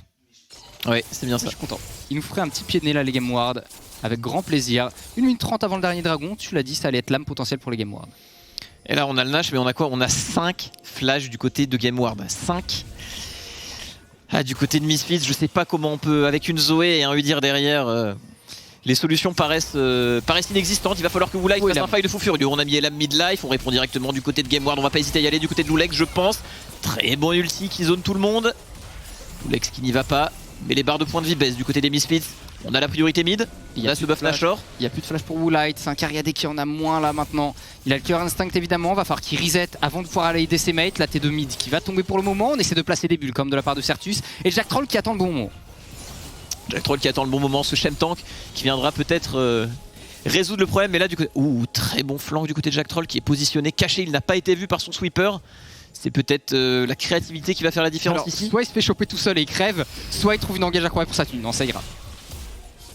Ouais, c'est bien ça. Je suis content. Il nous ferait un petit pied de nez là, les Gameward. Avec grand plaisir. 1 minute 30 avant le dernier dragon, tu l'as dit, ça allait être l'âme potentielle pour les Gameward. Et là on a le Nash, mais on a quoi? On a 5 flashs du côté de Gameward. 5. Ah, du côté de Misfits, je sais pas comment on peut, avec une Zoé et un Udyr derrière, les solutions paraissent inexistantes. Il va falloir que Woolite fasse un fight de fou furieux. On a mis Elam mid-life, on répond directement du côté de Gameward. On va pas hésiter à y aller du côté de Loulex, je pense. Très bon ulti qui zone tout le monde. Loulex qui n'y va pas, mais les barres de points de vie baissent du côté des Misfits. On a la priorité mid, il y a ce buff Nashor. Il n'y a plus de flash pour Woolite, c'est un Cariadé qui en a moins là maintenant. Il a le Killer Instinct évidemment, va falloir qu'il reset avant de pouvoir aller aider ses mates. La T2 mid qui va tomber pour le moment, on essaie de placer des bulles comme de la part de Certus. Et Jack Troll qui attend le bon moment. Jack Troll qui attend le bon moment, ce Shem Tank qui viendra peut-être résoudre le problème. Mais là du côté... Ouh, très bon flanc du côté de Jack Troll qui est positionné, caché, il n'a pas été vu par son sweeper. C'est peut-être la créativité qui va faire la différence ici. Soit il se fait choper tout seul et il crève, soit il trouve une engage incroyable pour sa thune. Non, ça ira.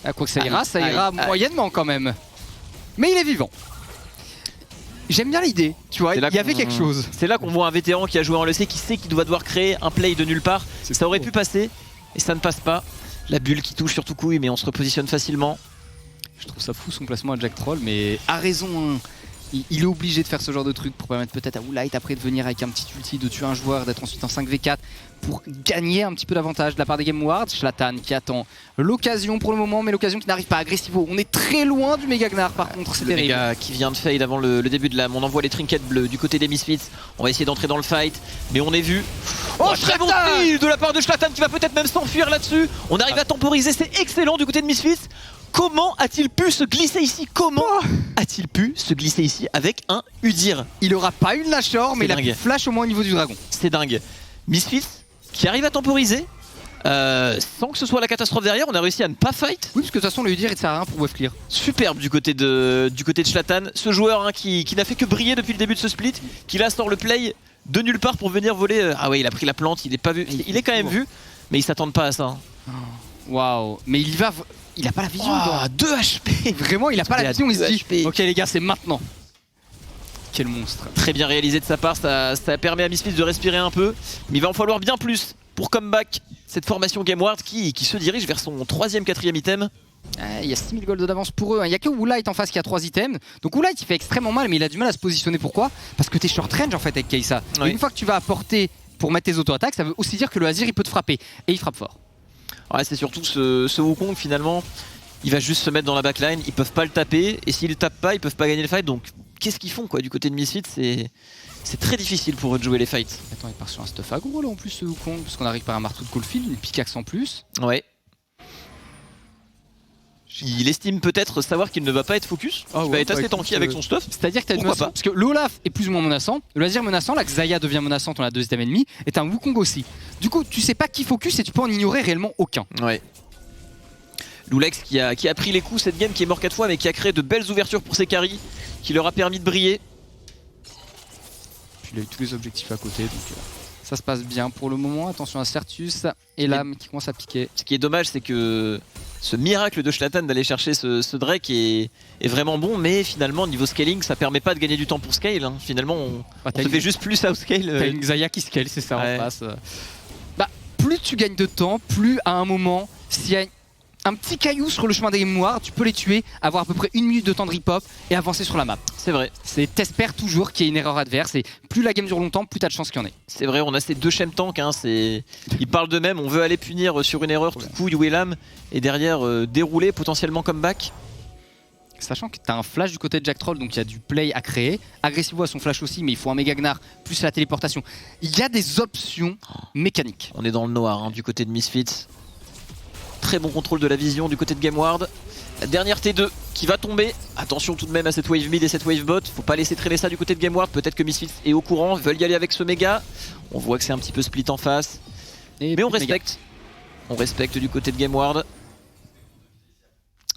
Ah, quoi que ça ira moyennement quand même. Mais il est vivant. J'aime bien l'idée, tu vois, il y avait quelque chose. C'est là qu'on voit un vétéran qui a joué en LEC, qui sait qu'il doit devoir créer un play de nulle part. Ça aurait pu passer, et ça ne passe pas. La bulle qui touche sur Toukouille, mais on se repositionne facilement. Je trouve ça fou son placement à Jack Troll, mais à raison. Hein. Il est obligé de faire ce genre de truc pour permettre peut-être à Woolite après de venir avec un petit ulti, de tuer un joueur, d'être ensuite en 5v4 pour gagner un petit peu d'avantage de la part des Gameward. Shlatan qui attend l'occasion pour le moment, mais l'occasion qui n'arrive pas. Agressivo, on est très loin du méga Gnar par contre, c'est terrible. Le méga qui vient de fade avant le début de l'âme. On envoie les trinkets bleus du côté des Misfits. On va essayer d'entrer dans le fight, mais on est vu. Oh, très bon kill de la part de Shlatan qui va peut-être même s'enfuir là-dessus. On arrive à temporiser, c'est excellent du côté de Misfits. Comment a-t-il pu se glisser ici? Comment a-t-il pu se glisser ici avec un Udyr? Il aura pas eu le Nashor, mais il a pu flash au moins au niveau du dragon. C'est dingue. Misfits qui arrive à temporiser sans que ce soit la catastrophe derrière. On a réussi à ne pas fight. Oui, parce que de toute façon le Udyr il sert à rien pour wave clear. Superbe du côté de Shlatan. Ce joueur qui n'a fait que briller depuis le début de ce split, qui là sort le play de nulle part pour venir voler. Ah ouais, il a pris la plante, il est pas vu. Il est quand même vu, mais ils s'attendent pas à ça. Waouh, mais il va. Il a pas la vision. 2 HP. Vraiment, il a pas la vision. Il se dit ok les gars, c'est maintenant. Quel monstre. Très bien réalisé de sa part, ça permet à Misfits de respirer un peu. Mais il va en falloir bien plus pour comeback cette formation Gameward qui se dirige vers son 3ème, 4ème item. Il y a 6000 gold d'avance pour eux. Il n'y a que Woolite en face qui a 3 items. Donc Woolite il fait extrêmement mal, mais il a du mal à se positionner. Pourquoi? Parce que t'es short range en fait avec Kai'Sa. Et une fois que tu vas apporter pour mettre tes auto-attaques, ça veut aussi dire que le Azir il peut te frapper. Et il frappe fort. Ouais, c'est surtout ce Wukong finalement, il va juste se mettre dans la backline, ils peuvent pas le taper, et s'ils le tapent pas, ils peuvent pas gagner le fight, donc qu'est-ce qu'ils font quoi du côté de Misfits? C'est très difficile pour eux de jouer les fights. Attends, il part sur un stuff aggro là en plus ce Wukong, parce qu'on arrive par un marteau de Caulfield, une pickaxe en plus. Ouais. Il estime peut-être savoir qu'il ne va pas être focus, il va être assez tanky avec son stuff. C'est-à-dire que t'as une menaçante, parce que le Olaf est plus ou moins menaçant, le Azir menaçant, la Xayah devient menaçante, on a 2 items ennemis, et un Wukong aussi. Du coup, tu sais pas qui focus et tu peux en ignorer réellement aucun. Ouais. Loulex qui a pris les coups cette game, qui est mort 4 fois, mais qui a créé de belles ouvertures pour ses carries, qui leur a permis de briller. Puis il a eu tous les objectifs à côté, donc ça se passe bien pour le moment. Attention à Certus et l'âme qui commence à piquer. Ce qui est dommage, c'est que ce miracle de Shlatan d'aller chercher ce Drake est vraiment bon, mais finalement niveau scaling ça permet pas de gagner du temps pour scale. Hein. Finalement on se fait juste plus outscale. T'as une Xayah qui scale, c'est ça en face. Bah, plus tu gagnes de temps, plus à un moment, s'il y a un petit caillou sur le chemin des mémoires, tu peux les tuer, avoir à peu près 1 minute de temps de rip-hop et avancer sur la map. C'est vrai. T'espères toujours qu'il y ait une erreur adverse et plus la game dure longtemps, plus t'as de chance qu'il y en ait. C'est vrai, on a ces 2 Shem Tank, hein, ils parlent d'eux-mêmes, on veut aller punir sur une erreur, Toukouille ou Elam, et derrière dérouler potentiellement comeback. Sachant que tu as un flash du côté de Jack Troll, donc il y a du play à créer. Agressivo a son flash aussi, mais il faut un méga Gnar plus la téléportation. Il y a des options mécaniques. On est dans le noir hein, du côté de Misfits. Très bon contrôle de la vision du côté de GameWard. La dernière T2 qui va tomber. Attention tout de même à cette wave mid et cette wave bot. Faut pas laisser traîner ça du côté de GameWard. Peut-être que Misfits est au courant, veulent y aller avec ce méga. On voit que c'est un petit peu split en face. Mais on respecte. On respecte du côté de GameWard.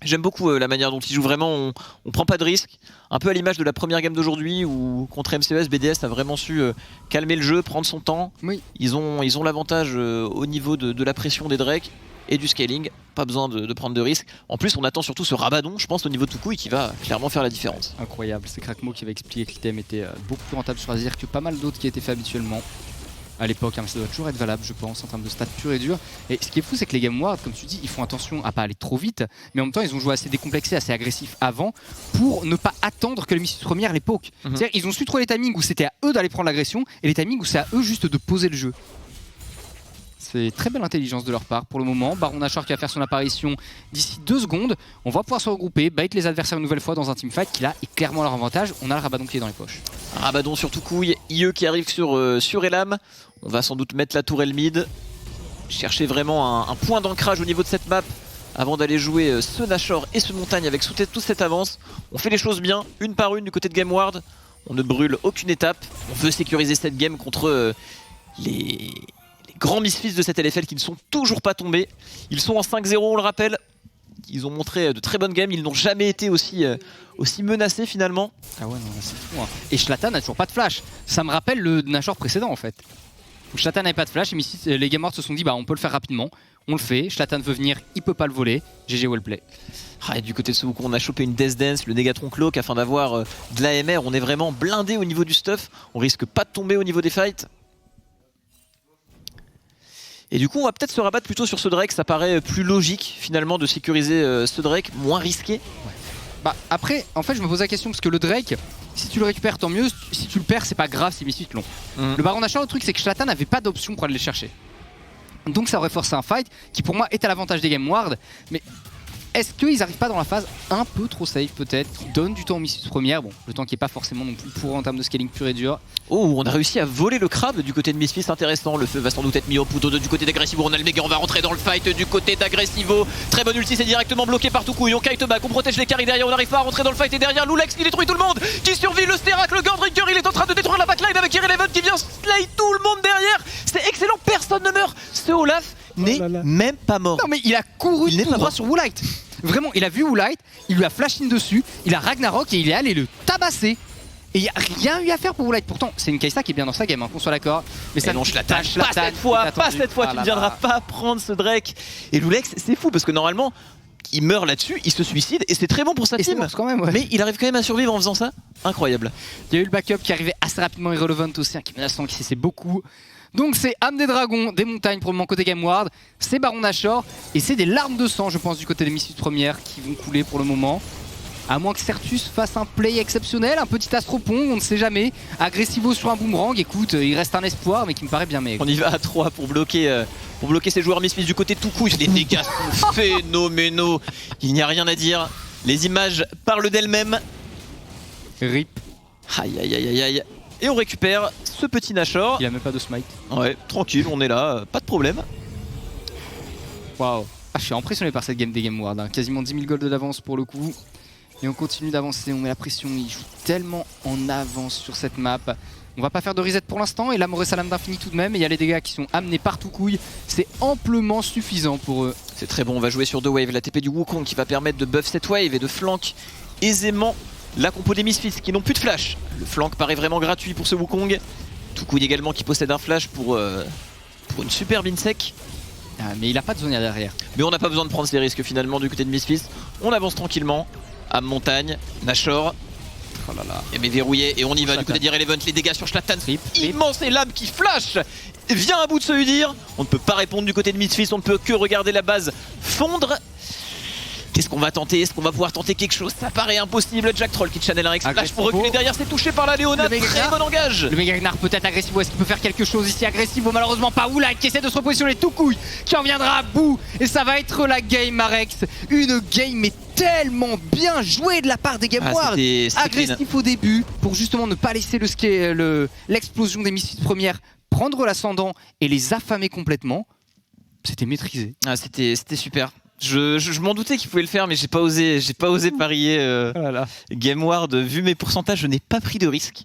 J'aime beaucoup la manière dont ils jouent, vraiment on prend pas de risque. Un peu à l'image de la première game d'aujourd'hui où contre MCES, BDS a vraiment su calmer le jeu, prendre son temps. Oui. Ils ont l'avantage au niveau de la pression des Drake et du scaling. Pas besoin de prendre de risques. En plus on attend surtout ce Rabadon, je pense au niveau de Toucouille qui va clairement faire la différence. Incroyable, c'est Crackmo qui va expliquer que l'item était beaucoup plus rentable sur Azir que pas mal d'autres qui étaient faits habituellement. À l'époque, hein, ça doit toujours être valable, je pense, en termes de stats purs et durs. Et ce qui est fou, c'est que les GameWard, comme tu dis, ils font attention à pas aller trop vite, mais en même temps, ils ont joué assez décomplexé, assez agressif avant, pour ne pas attendre que le Misfits première les poke. C'est-à-dire, ils ont su trouver les timings où c'était à eux d'aller prendre l'agression, et les timings où c'est à eux juste de poser le jeu. C'est très belle intelligence de leur part pour le moment. Baron Nashor qui va faire son apparition d'ici 2 secondes. On va pouvoir se regrouper, bait les adversaires une nouvelle fois dans un teamfight qui là est clairement leur avantage. On a le Rabadon qui est dans les poches. Rabadon sur Toucouille, IE qui arrive sur Elam. On va sans doute mettre la tourelle mid. Chercher vraiment un point d'ancrage au niveau de cette map avant d'aller jouer ce Nashor et ce Montagne avec toute cette avance. On fait les choses bien, une par une du côté de GameWard. On ne brûle aucune étape. On veut sécuriser cette game contre les grands Misfits de cette LFL qui ne sont toujours pas tombés. Ils sont en 5-0, on le rappelle. Ils ont montré de très bonnes games. Ils n'ont jamais été aussi menacés finalement. Ah ouais, non, c'est fou. Hein. Et Shlatan n'a toujours pas de flash. Ça me rappelle le Nashor précédent en fait. Shlatan n'avait pas de flash et les GameWard se sont dit bah on peut le faire rapidement. On le fait. Shlatan veut venir, il peut pas le voler. GG wellplay. Ah, et du côté de ce Wukong, on a chopé une Death Dance, le Negatron Cloak afin d'avoir de l'AMR. On est vraiment blindé au niveau du stuff. On risque pas de tomber au niveau des fights. Et du coup on va peut-être se rabattre plutôt sur ce Drake, ça paraît plus logique finalement de sécuriser ce Drake, moins risqué. Ouais. Bah après, en fait je me pose la question parce que le Drake, si tu le récupères tant mieux, si tu le perds c'est pas grave si Misfits l'ont. Le Baron Nashor, le truc c'est que Shlatan n'avait pas d'option pour aller le chercher. Donc ça aurait forcé un fight qui pour moi est à l'avantage des GameWard, mais est-ce qu'ils arrivent pas dans la phase un peu trop safe peut-être, qui donne du temps aux Misfits première, bon le temps qui est pas forcément non plus pour en termes de scaling pur et dur. Oh, on a réussi à voler le crabe du côté de Misfits, intéressant. Le feu va sans doute être mis au poudre du côté d'Agressivo. On a le méga, on va rentrer dans le fight du côté d'Agressivo. Très bonne ulti, c'est directement bloqué par Toucouille. On kite back, on protège les carries derrière, on n'arrive pas à rentrer dans le fight. Et derrière, Loulex qui détruit tout le monde, qui survit. Le Sterak, le Gandrinker, il est en train de détruire la backline avec Irrelevant qui vient slay tout le monde derrière. C'est excellent, personne ne meurt. Ce Olaf n'est même pas mort. Non mais il a couru tout droit sur Woolite. Vraiment, il a vu Woolite, il lui a flash in dessus, il a Ragnarok et il est allé le tabasser. Et il n'y a rien eu à faire pour Woolite. Pourtant, c'est une Kai'Sa qui est bien dans sa game, hein, qu'on soit d'accord. Mais ça non, je l'attache pas cette fois, tu ne viendras pas prendre ce Drake. Et Loulex, c'est fou parce que normalement, il meurt là-dessus, il se suicide et c'est très bon pour sa team. Quand même, ouais. Mais il arrive quand même à survivre en faisant ça. Incroyable. Il y a eu le backup qui arrivait assez rapidement, Irrelevant aussi, qui est menaçant, qui c'est beaucoup. Donc c'est âme des dragons, des montagnes pour le moment côté GameWard, c'est Baron Nashor et c'est des larmes de sang je pense du côté des Misfits premières qui vont couler pour le moment. À moins que Certus fasse un play exceptionnel, un petit Astropong, on ne sait jamais. Agressivo sur un boomerang, écoute, il reste un espoir mais qui me paraît bien maigre. On y va à 3 pour bloquer ces joueurs Misfits du côté de Toucouille. Les dégâts sont phénoménaux, il n'y a rien à dire. Les images parlent d'elles-mêmes. RIP. Aïe aïe aïe aïe aïe. Et on récupère ce petit Nashor. Il a même pas de smite. Ouais, tranquille, on est là, pas de problème. Waouh. Ah, je suis impressionné par cette game des GameWard, hein. Quasiment 10 000 gold d'avance pour le coup. Et on continue d'avancer, on met la pression, ils jouent tellement en avance sur cette map. On va pas faire de reset pour l'instant et là Moré Salam d'infini tout de même. Et il y a les dégâts qui sont amenés par Toucouille. C'est amplement suffisant pour eux. C'est très bon, on va jouer sur 2 waves. La TP du Wukong qui va permettre de buff cette wave et de flank aisément la compo des Misfits qui n'ont plus de flash. Le flank paraît vraiment gratuit pour ce Wukong. Toucouille également qui possède un flash pour une superbe insec. Ah, mais il a pas de zone derrière. Mais on n'a pas besoin de prendre ces risques finalement du côté de Misfits. On avance tranquillement. À montagne, Nashor. Oh là là. Et mais verrouillé et on y va du côté d'Irrelevant. Les dégâts sur Shlatan. Immense et l'âme qui flash. Vient à bout de se Udyr. On ne peut pas répondre du côté de Misfits. On ne peut que regarder la base fondre. Qu'est-ce qu'on va tenter? Est-ce qu'on va pouvoir tenter quelque chose? Ça paraît impossible. Jack Troll qui channel un X-Flash pour reculer derrière. C'est touché par la Léona. Très bon engage. Le méga Gnar peut-être Agressivo. Est-ce qu'il peut faire quelque chose ici? Agressivo malheureusement pas. Woolite qui essaie de se repositionner. Toucouille qui en viendra à bout. Et ça va être la game Marex. Une game mais tellement bien joué de la part des Gameward. C'était Agressif au début pour justement ne pas laisser l'explosion des missiles premières prendre l'ascendant et les affamer complètement. C'était maîtrisé. C'était super. Je m'en doutais qu'il pouvait le faire, mais j'ai pas osé parier. Gameward, vu mes pourcentages, je n'ai pas pris de risque.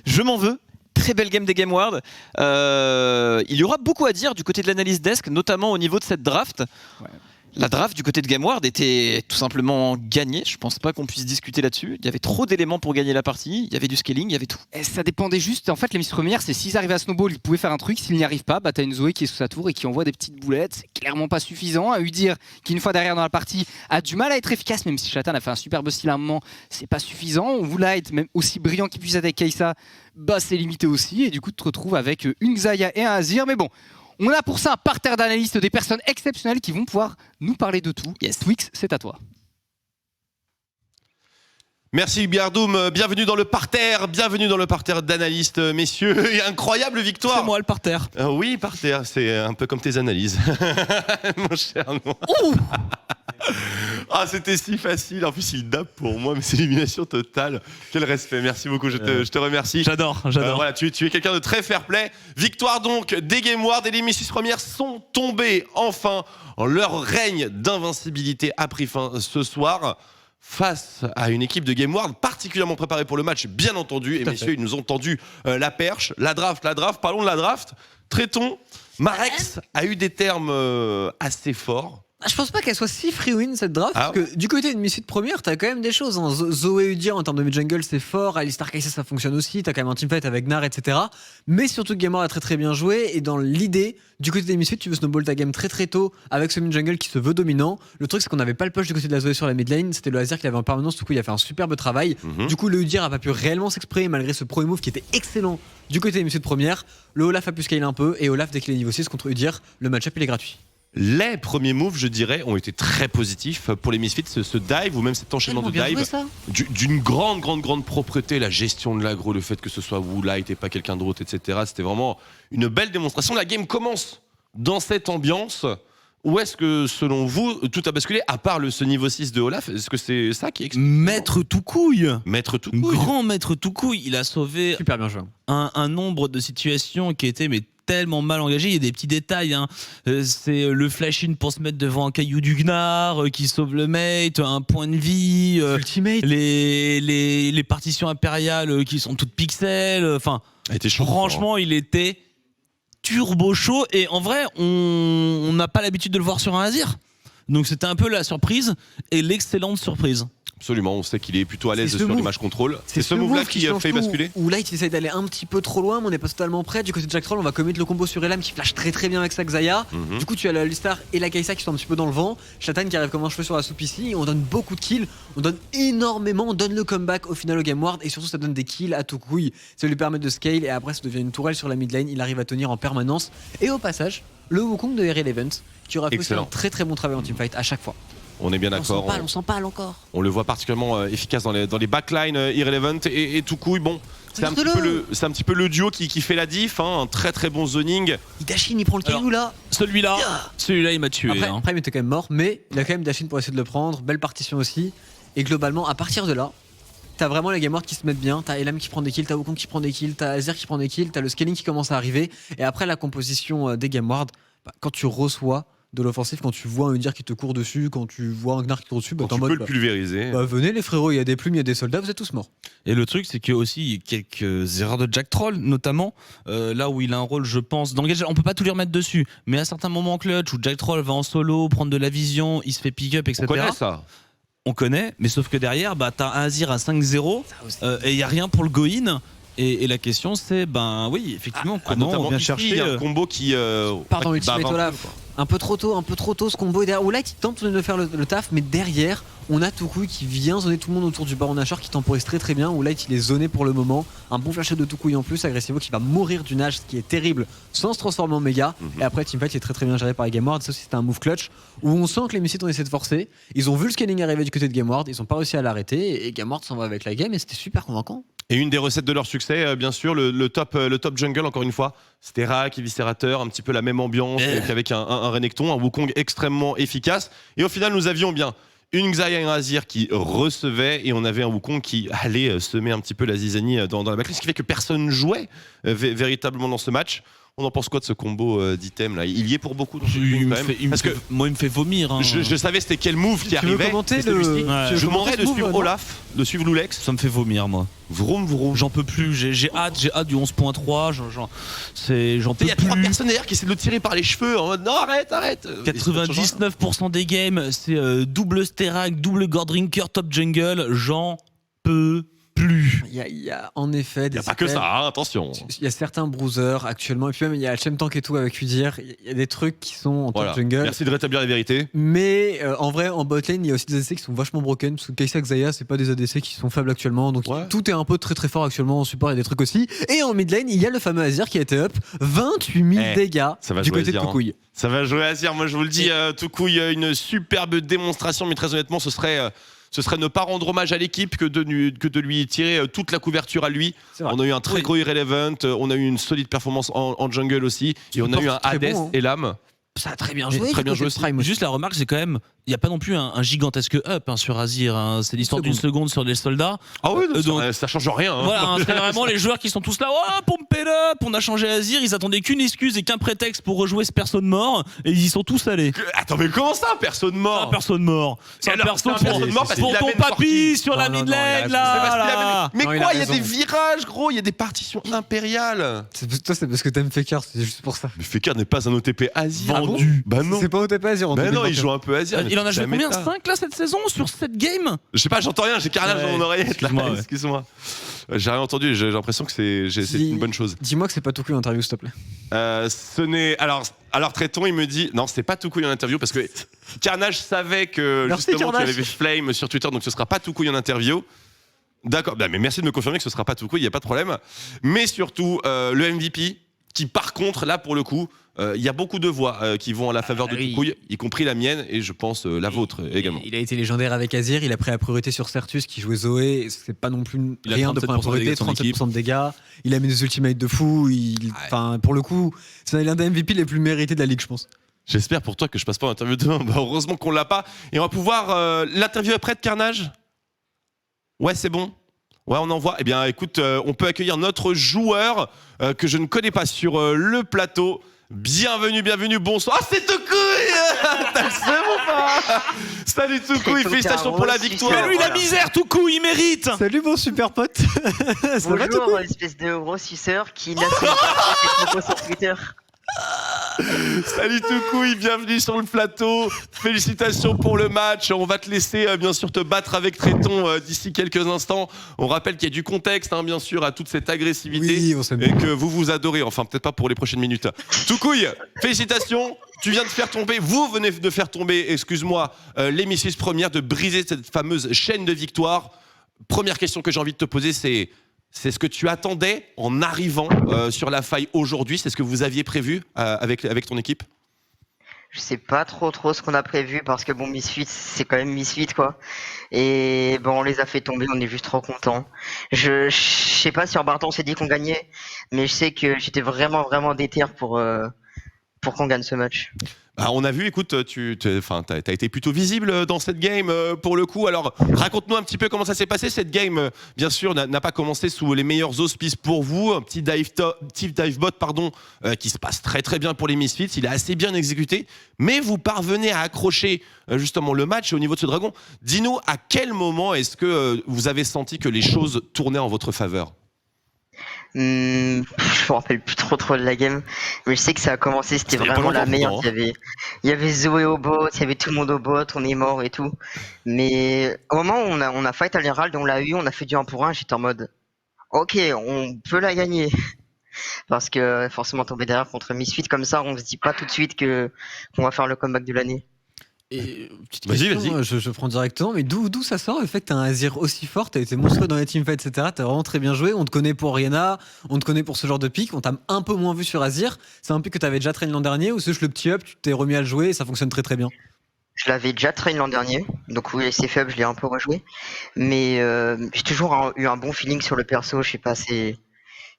Je m'en veux. Très belle game des Gameward. Il y aura beaucoup à dire du côté de l'analyse desk, notamment au niveau de cette draft. Ouais. La draft du côté de Gameward était tout simplement gagnée. Je pense pas qu'on puisse discuter là-dessus. Il y avait trop d'éléments pour gagner la partie. Il y avait du scaling, il y avait tout. Et ça dépendait juste. En fait, les mises premières, c'est s'ils arrivaient à snowball, ils pouvaient faire un truc. S'ils n'y arrivent pas, t'as une Zoé qui est sous sa tour et qui envoie des petites boulettes. C'est clairement pas suffisant. À Udyr, qui une fois derrière dans la partie, a du mal à être efficace, même si Shathan a fait un superbe style à un moment, c'est pas suffisant. Woolite, même aussi brillant qu'il puisse être avec Kai'Sa, c'est limité aussi. Et du coup, tu te retrouves avec une Xayah et un Azir. Mais bon. On a pour ça un parterre d'analystes, des personnes exceptionnelles qui vont pouvoir nous parler de tout. Yes. Twix, c'est à toi. Merci Biardoum, bienvenue dans le parterre d'analystes, messieurs. Et incroyable victoire. C'est moi le parterre. Oui, parterre, c'est un peu comme tes analyses. Mon cher Noir. C'était si facile. En plus, il dab pour moi, mais c'est élimination totale. Quel respect. Merci beaucoup. Je te remercie. J'adore. Voilà, tu es quelqu'un de très fair play. Victoire donc des Gameward et les Missus premières sont tombées enfin. Leur règne d'invincibilité a pris fin ce soir. Face à une équipe de Gameward particulièrement préparée pour le match, bien entendu. Et messieurs, ils nous ont tendu la perche, la draft. Parlons de la draft. Traitons. Marex a eu des termes assez forts. Je pense pas qu'elle soit si free win cette draft, parce que du côté d'une Misfit première, t'as quand même des choses. Hein. Zoé Udyr en termes de mid-jungle, c'est fort. Alistar Kai'Sa, ça fonctionne aussi. T'as quand même un teamfight avec Gnar, etc. Mais surtout, Gameward a très très bien joué. Et dans l'idée, du côté des Misfits, tu veux snowball ta game très très tôt avec ce mid-jungle qui se veut dominant. Le truc, c'est qu'on n'avait pas le push du côté de la Zoé sur la mid lane. C'était le Azir qui l'avait en permanence. Du coup, il a fait un superbe travail. Du coup, le Udyr a pas pu réellement s'exprimer malgré ce pro move qui était excellent du côté des Misfits première. Le Olaf a pu scaler un peu. Et Olaf, dès qu'il est niveau 6 contre Udyr, le match-up il est gratuit. Les premiers moves, je dirais, ont été très positifs pour les Misfits. Ce dive ou même cet enchaînement de dive d'une grande propreté, la gestion de l'aggro, le fait que ce soit Woolite et pas quelqu'un d'autre, etc. C'était vraiment une belle démonstration. La game commence dans cette ambiance. Où est-ce que, selon vous, tout a basculé, à part ce niveau 6 de Olaf? Est-ce que c'est ça qui explique? Maître tout couille. Grand maître tout couille. Il a sauvé super bien joué. Un nombre de situations qui étaient tellement mal engagé. Il y a des petits détails. C'est le flash-in pour se mettre devant un caillou du Gnar qui sauve le mate, un point de vie, Ultimate. Les partitions impériales qui sont toutes pixels. Enfin, franchement, il était turbo chaud. Et en vrai, on n'a pas l'habitude de le voir sur un Azir. Donc c'était un peu la surprise et l'excellente surprise. Absolument, on sait qu'il est plutôt à l'aise sur les match contrôle. C'est ce move-là qui a fait basculer. Où Light essaie d'aller un petit peu trop loin, mais on n'est pas totalement prêt. Du côté de Jack Troll, on va commettre le combo sur Elam qui flash très très bien avec sa Xayah. Du coup, tu as la Alistar et la Kai'Sa qui sont un petit peu dans le vent. Shathan qui arrive comme un cheveu sur la soupe ici. On donne beaucoup de kills, on donne énormément, on donne le comeback au final au Gameward et surtout ça donne des kills à tout couille. Ça lui permet de scale et après ça devient une tourelle sur la mid lane. Il arrive à tenir en permanence. Et au passage, le Wukong de Irrelevant qui aura fait un très très bon travail en teamfight à chaque fois. On est bien d'accord. On s'en parle encore. On le voit particulièrement efficace dans les backlines Irrelevant et tout couille. Bon, c'est un petit peu le duo qui fait la diff. Un très très bon zoning. Idashin, il prend le caillou là. Celui-là, il m'a tué. Après, il était quand même mort, mais il a quand même Dashin pour essayer de le prendre. Belle partition aussi. Et globalement, à partir de là, t'as vraiment les Gameward qui se mettent bien. T'as Elam qui prend des kills, t'as Wukong qui prend des kills, t'as Azir qui prend des kills, t'as le scaling qui commence à arriver. Et après, la composition des Gameward, quand tu reçois de l'offensive, quand tu vois un Udyr qui te court dessus, quand tu vois un Gnar qui court dessus, quand tu peux le pulvériser. Venez les frérots, il y a des plumes, il y a des soldats, vous êtes tous morts. Et le truc, c'est qu'il y a aussi quelques erreurs de Jack Troll, notamment là où il a un rôle, je pense, d'engager. On peut pas tout lui remettre dessus, mais à certains moments clutch où Jack Troll va en solo, prendre de la vision, il se fait pick up, etc. On connaît ça. On connaît, mais sauf que derrière, t'as un Azir à 5-0 et il y a rien pour le go-in. Et la question c'est, oui, effectivement, comment on vient chercher un combo qui... Pardon, Ultimate Olaf. Un peu trop tôt ce combo. Et derrière, Woolite, il tente de faire le taf, mais derrière, on a Toucouille qui vient zoner tout le monde autour du Baron Nashor qui temporise très très bien. Woolite, il est zoné pour le moment. Un bon flash de Toucouille en plus. Agressivo qui va mourir du Nash, ce qui est terrible, sans se transformer en méga. Et après, teamfight est très très bien géré par les Gameward. Ça aussi, c'était un move clutch où on sent que les Misfits ont essayé de forcer. Ils ont vu le scaling arriver du côté de Gameward. Ils ont pas réussi à l'arrêter. Et Gameward s'en va avec la game et c'était super convaincant. Et une des recettes de leur succès, bien sûr, le top jungle, encore une fois, c'était Raak, Eviscerator, un petit peu la même ambiance, qu'avec un Renekton, un Wukong extrêmement efficace. Et au final, nous avions bien une Xayah et un Azir qui recevaient et on avait un Wukong qui allait semer un petit peu la zizanie dans la backlist, ce qui fait que personne jouait véritablement dans ce match. On en pense quoi de ce combo d'items là? Il y est pour beaucoup dans ce moi il me fait vomir. Hein. Je savais c'était quel move qui arrivait. Je demanderais de suivre Olaf, de suivre Lulex. Ça me fait vomir moi. Vroom. J'en peux plus. J'ai hâte du 11.3. J'en peux plus. Il y a 3 personnes derrière qui essaient de le tirer par les cheveux en mode non arrête. 99% des games c'est double Sterak, double Gordrinker, top jungle. J'en peux plus. Il y a en effet il n'y a pas que ça, hein, attention. Il y a certains bruisers actuellement, et puis même il y a Chemtank et tout avec Udyr. Il y a des trucs qui sont en top jungle. Merci de rétablir la vérité. Mais en vrai, en botlane, il y a aussi des ADC qui sont vachement broken. Parce que Kai'Sa, Xayah, c'est pas des ADC qui sont faibles actuellement. Donc tout est un peu très très fort actuellement. En support, il y a des trucs aussi. Et en mid lane, il y a le fameux Azir qui a été up 28 000 dégâts du côté de Toucouille. Ça va jouer Azir. Moi, je vous le dis, Toucouille, une superbe démonstration. Mais très honnêtement, ce serait ne pas rendre hommage à l'équipe que de lui tirer toute la couverture à lui. On a eu un très gros Irrelevant, on a eu une solide performance en jungle aussi, et on a eu un Hades et l'âme. Ça a très bien joué. Très bien joué aussi. Juste la remarque, c'est quand même, il n'y a pas non plus un gigantesque up sur Azir. Hein. C'est l'histoire d'une seconde sur les soldats. Ah oui, ça change rien. Hein. Voilà, c'est vraiment les joueurs qui sont tous là. Oh, pompez up, on a changé Azir. Ils attendaient qu'une excuse et qu'un prétexte pour rejouer ce perso de mort. Et ils y sont tous allés. Attends, mais comment ça, perso de mort? Un perso de mort. C'est un perso de mort parce pour ton papy sur la mid lane là. Mais quoi, il y a des virages, gros, il y a des partitions impériales. Toi, c'est parce que t'aimes Faker, c'est juste pour ça. Mais Faker n'est pas un OTP Azir. Vendu. Bah non. C'est pas OTP Azir. Bah non, il joue un peu Azir. Il en a joué combien? 5 là cette saison sur cette game? Je sais pas, j'entends rien, j'ai carnage dans mon oreillette là. Excuse-moi. J'ai rien entendu, j'ai l'impression que c'est une bonne chose. Dis-moi que c'est pas tout couille en interview, s'il te plaît. Ce n'est. Alors Tréton, il me dit. Non, c'est pas tout couille en interview parce que Carnage savait que justement tu avais vu Flame sur Twitter, donc ce sera pas tout couille en interview. D'accord, bah, mais merci de me confirmer que ce sera pas tout couille, il n'y a pas de problème. Mais surtout, le MVP, qui par contre, là pour le coup, il y a beaucoup de voix qui vont à la faveur de Toucouille, y compris la mienne et je pense la vôtre également. Il a été légendaire avec Azir, il a pris la priorité sur Certus qui jouait Zoé, c'est pas non plus rien de prendre la priorité, 37% de dégâts, il a mis des ultimates de fou, pour le coup, c'est l'un des MVP les plus mérités de la ligue, je pense. J'espère pour toi que je passe pas l'interview demain, heureusement qu'on l'a pas. Et on va pouvoir l'interview après de Carnage. Ouais, c'est bon. Ouais, on envoie. Eh bien, écoute, on peut accueillir notre joueur que je ne connais pas sur le plateau. Bienvenue, bonsoir. Ah, c'est Toucouille. T'as le seum ou pas? Salut Toucouille, félicitations pour la victoire. Mais lui, la misère, Toucouille, il mérite. Salut mon super pote. Bonjour, espèce de gros suceur qui l'a fait sur Twitter. Salut Toucouille, bienvenue sur le plateau. Félicitations pour le match. On va te laisser bien sûr te battre avec Tréton d'ici quelques instants. On rappelle qu'il y a du contexte bien sûr à toute cette agressivité et que vous adorez. Enfin peut-être pas pour les prochaines minutes. Toucouille, félicitations. Tu viens de faire tomber, vous venez de faire tomber, excuse-moi, l'M6 première, de briser cette fameuse chaîne de victoire. Première question que j'ai envie de te poser, c'est ce que tu attendais en arrivant sur la faille aujourd'hui? C'est ce que vous aviez prévu avec ton équipe? Je sais pas trop ce qu'on a prévu parce que bon, Misfit, c'est quand même Misfit quoi. Et bon, on les a fait tomber, on est juste trop contents. Je sais pas si en partant on s'est dit qu'on gagnait, mais je sais que j'étais vraiment déter pour qu'on gagne ce match. Bah, on a vu, écoute, t'as été plutôt visible dans cette game pour le coup. Alors, raconte-nous un petit peu comment ça s'est passé. Cette game, bien sûr, n'a pas commencé sous les meilleurs auspices pour vous. Un petit dive bot, qui se passe très bien pour les Misfits. Il est assez bien exécuté, mais vous parvenez à accrocher justement le match au niveau de ce dragon. Dis-nous, à quel moment est-ce que vous avez senti que les choses tournaient en votre faveur? Je me rappelle plus trop de la game, mais je sais que ça a commencé, c'était vraiment la meilleure. Il y avait Zoé au bot, il y avait tout le monde au bot, on est mort et tout. Mais au moment où on a fight à l'Herald, on l'a eu, on a fait du 1 pour 1, j'étais en mode ok, on peut la gagner. Parce que forcément tomber derrière contre Misfit comme ça, on se dit pas tout de suite qu'on va faire le comeback de l'année. Et petite question, je prends directement, mais d'où ça sort le fait que t'as un Azir aussi fort, t'as été monstrueux dans les teamfights, etc. T'as vraiment très bien joué, on te connaît pour Oriana, on te connaît pour ce genre de pick, on t'a un peu moins vu sur Azir. C'est un pick que t'avais déjà traîné l'an dernier ou c'est juste le petit up, tu t'es remis à le jouer et ça fonctionne très bien? Je l'avais déjà traîné l'an dernier, donc oui, c'est faible, je l'ai un peu rejoué. Mais j'ai toujours eu un bon feeling sur le perso, je sais pas,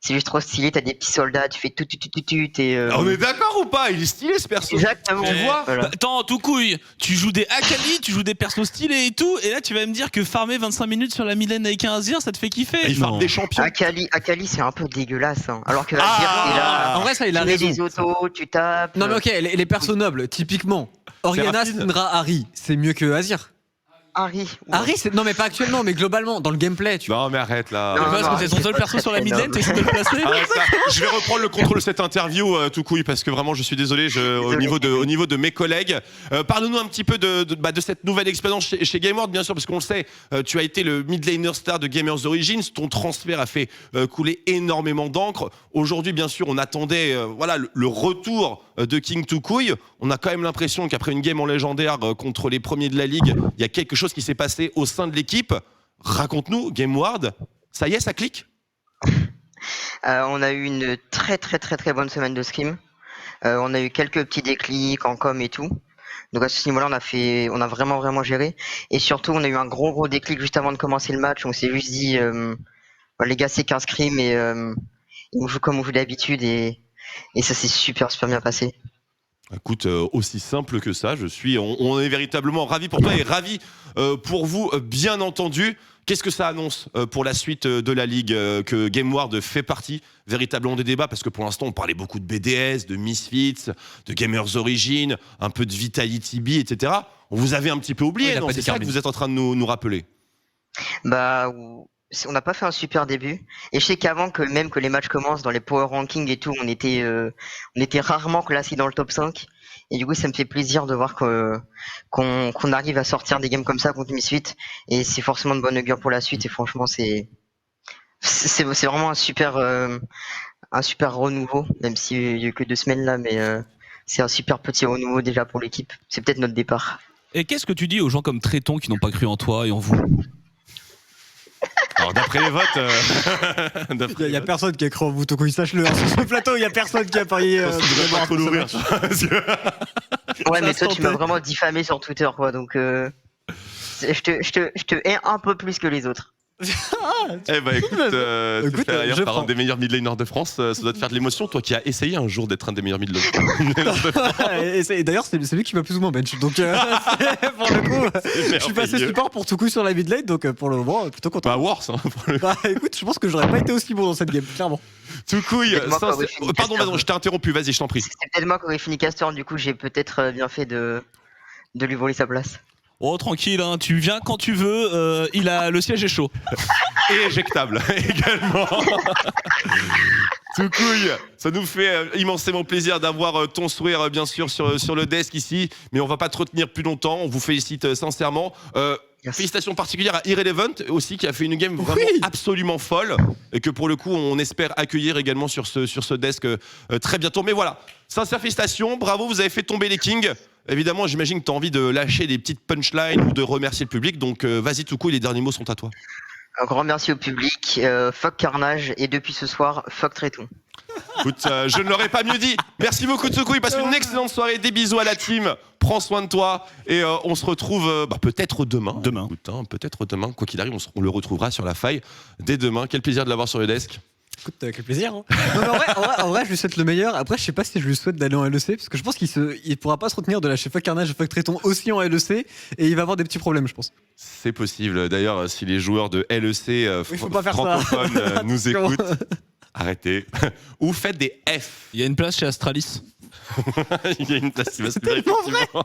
c'est juste trop stylé. T'as des petits soldats, tu fais tout, On est d'accord ou pas? Il est stylé ce perso. Exactement. Tu vois Voilà. Bah, attends, tout couille, tu joues des Akali, tu joues des persos stylés et tout, et là tu vas me dire que farmer 25 minutes sur la mid-lane avec un Azir, ça te fait kiffer? Il farme des champions. Akali c'est un peu dégueulasse. Hein. Alors que Azir, c'est là. En vrai, ça, il a Tu mets raison. des autos, tu tapes. Non mais ok, les persos nobles, typiquement, Orianna, rapide. Syndra, Ahri, c'est mieux que Azir. Harry. Ouais. Ahri, non mais pas actuellement, mais globalement, dans le gameplay, tu vois. Non mais arrête là. Non, Parce que c'est ton seul perso sur la mid-lane, t'essaies de le placer? Arrête là. Je vais reprendre le contrôle de cette interview tout couille parce que vraiment je suis désolé au niveau de mes collègues. Parle-nous un petit peu de cette nouvelle expérience chez GameWorld bien sûr parce qu'on le sait, tu as été le mid laner star de Gamers Origins, ton transfert a fait couler énormément d'encre. Aujourd'hui bien sûr on attendait le retour de King Toucouille. On a quand même l'impression qu'après une game en légendaire contre les premiers de la ligue, il y a quelque chose qui s'est passé au sein de l'équipe. Raconte-nous, GameWorld, ça y est, ça clique? On a eu une très bonne semaine de scrim. On a eu quelques petits déclics en com et tout. Donc à ce niveau-là, on a vraiment géré. Et surtout, on a eu un gros déclic juste avant de commencer le match. On s'est juste dit, les gars, c'est qu'un scrim et on joue comme on joue d'habitude et ça s'est super bien passé. Écoute, aussi simple que ça, on est véritablement ravis pour toi et ravis pour vous, bien entendu. Qu'est-ce que ça annonce pour la suite de la Ligue que GameWorld fait partie véritablement des débats? Parce que pour l'instant, on parlait beaucoup de BDS, de Misfits, de Gamers Origins, un peu de Vitality B, etc. On vous avait un petit peu oublié, Oui, non? C'est ça que vous êtes en train de nous rappeler. Bah, on n'a pas fait un super début. Et je sais qu'avant que les matchs commencent dans les power rankings et tout, on était rarement classés dans le top 5. Et du coup, ça me fait plaisir de voir qu'on arrive à sortir des games comme ça contre Misfit. Et c'est forcément de bonne augure pour la suite. Et franchement, c'est vraiment un super renouveau, même s'il n'y a eu que 2 semaines là, mais c'est un super petit renouveau déjà pour l'équipe. C'est peut-être notre départ. Et qu'est-ce que tu dis aux gens comme Tréton qui n'ont pas cru en toi et en vous? Alors d'après les votes, Il y a personne qui a cru en vous, Toucouille, sache-le. Sur ce plateau, il y a personne qui a parié. pas trop l'ouvrir. Ouais, mais toi, tu m'as vraiment diffamé sur Twitter, quoi. Donc, je te hais un peu plus que les autres. Eh ben écoute, te faire ailleurs par un des meilleurs mid-laners de France, ça doit te faire de l'émotion, toi qui as essayé un jour d'être un des meilleurs mid-laners de France. Et d'ailleurs, c'est lui qui m'a plus ou moins bench. Donc, pour le coup, je suis passé support pour Toucouille sur la mid lane. Donc, pour le moment, plutôt content. Pas worse, hein, pour le... Bah, écoute, je pense que j'aurais pas été aussi bon dans cette game, clairement. Toucouille, pardon, je t'ai interrompu, vas-y, je t'en prie. C'est peut-être moi qui aurais fini caster, du coup, j'ai peut-être bien fait de lui voler sa place. Oh, tranquille, hein, tu viens quand tu veux, le siège est chaud. Et éjectable également. Toucouille, ça nous fait immensément plaisir d'avoir ton sourire bien sûr sur le desk ici, mais on va pas te retenir plus longtemps, on vous félicite sincèrement. Félicitations particulières à Irrelevant aussi qui a fait une game vraiment absolument folle et que pour le coup on espère accueillir également sur ce desk très bientôt. Mais voilà, sincères félicitations, bravo, vous avez fait tomber les kings. Évidemment, j'imagine que tu as envie de lâcher des petites punchlines ou de remercier le public, donc vas-y Toucouille, les derniers mots sont à toi. Un grand merci au public, fuck Carnage et depuis ce soir, fuck Tréton. Écoute, je ne l'aurais pas mieux dit. Merci beaucoup Toucouille, passe une excellente soirée, des bisous à la team, prends soin de toi et on se retrouve peut-être demain. Écoute, peut-être demain, quoi qu'il arrive, on le retrouvera sur la faille dès demain. Quel plaisir de l'avoir sur le desk. Écoute, avec plaisir. Hein. Non, mais en vrai, je lui souhaite le meilleur. Après, je sais pas si je lui souhaite d'aller en LEC parce que je pense qu'il pourra pas se retenir de lâcher fuck Carnage et fuck Tréton aussi en LEC et il va avoir des petits problèmes, je pense. C'est possible. D'ailleurs, si les joueurs de LEC faut pas faire francophones nous écoutent, arrêtez. Ou faites des F. Il y a une place chez Astralis. Il y a une place qui va se libérer, effectivement.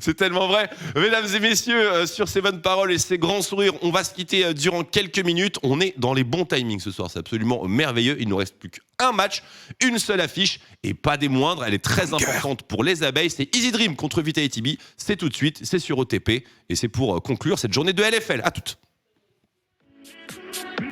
C'est tellement vrai. Mesdames et messieurs, sur ces bonnes paroles et ces grands sourires, on va se quitter durant quelques minutes. On est dans les bons timings ce soir, c'est absolument merveilleux. Il ne nous reste plus qu'un match, une seule affiche et pas des moindres. Elle est très importante pour les abeilles. C'est Easy Dream contre Vitality B. C'est tout de suite, c'est sur OTP et c'est pour conclure cette journée de LFL. À toutes.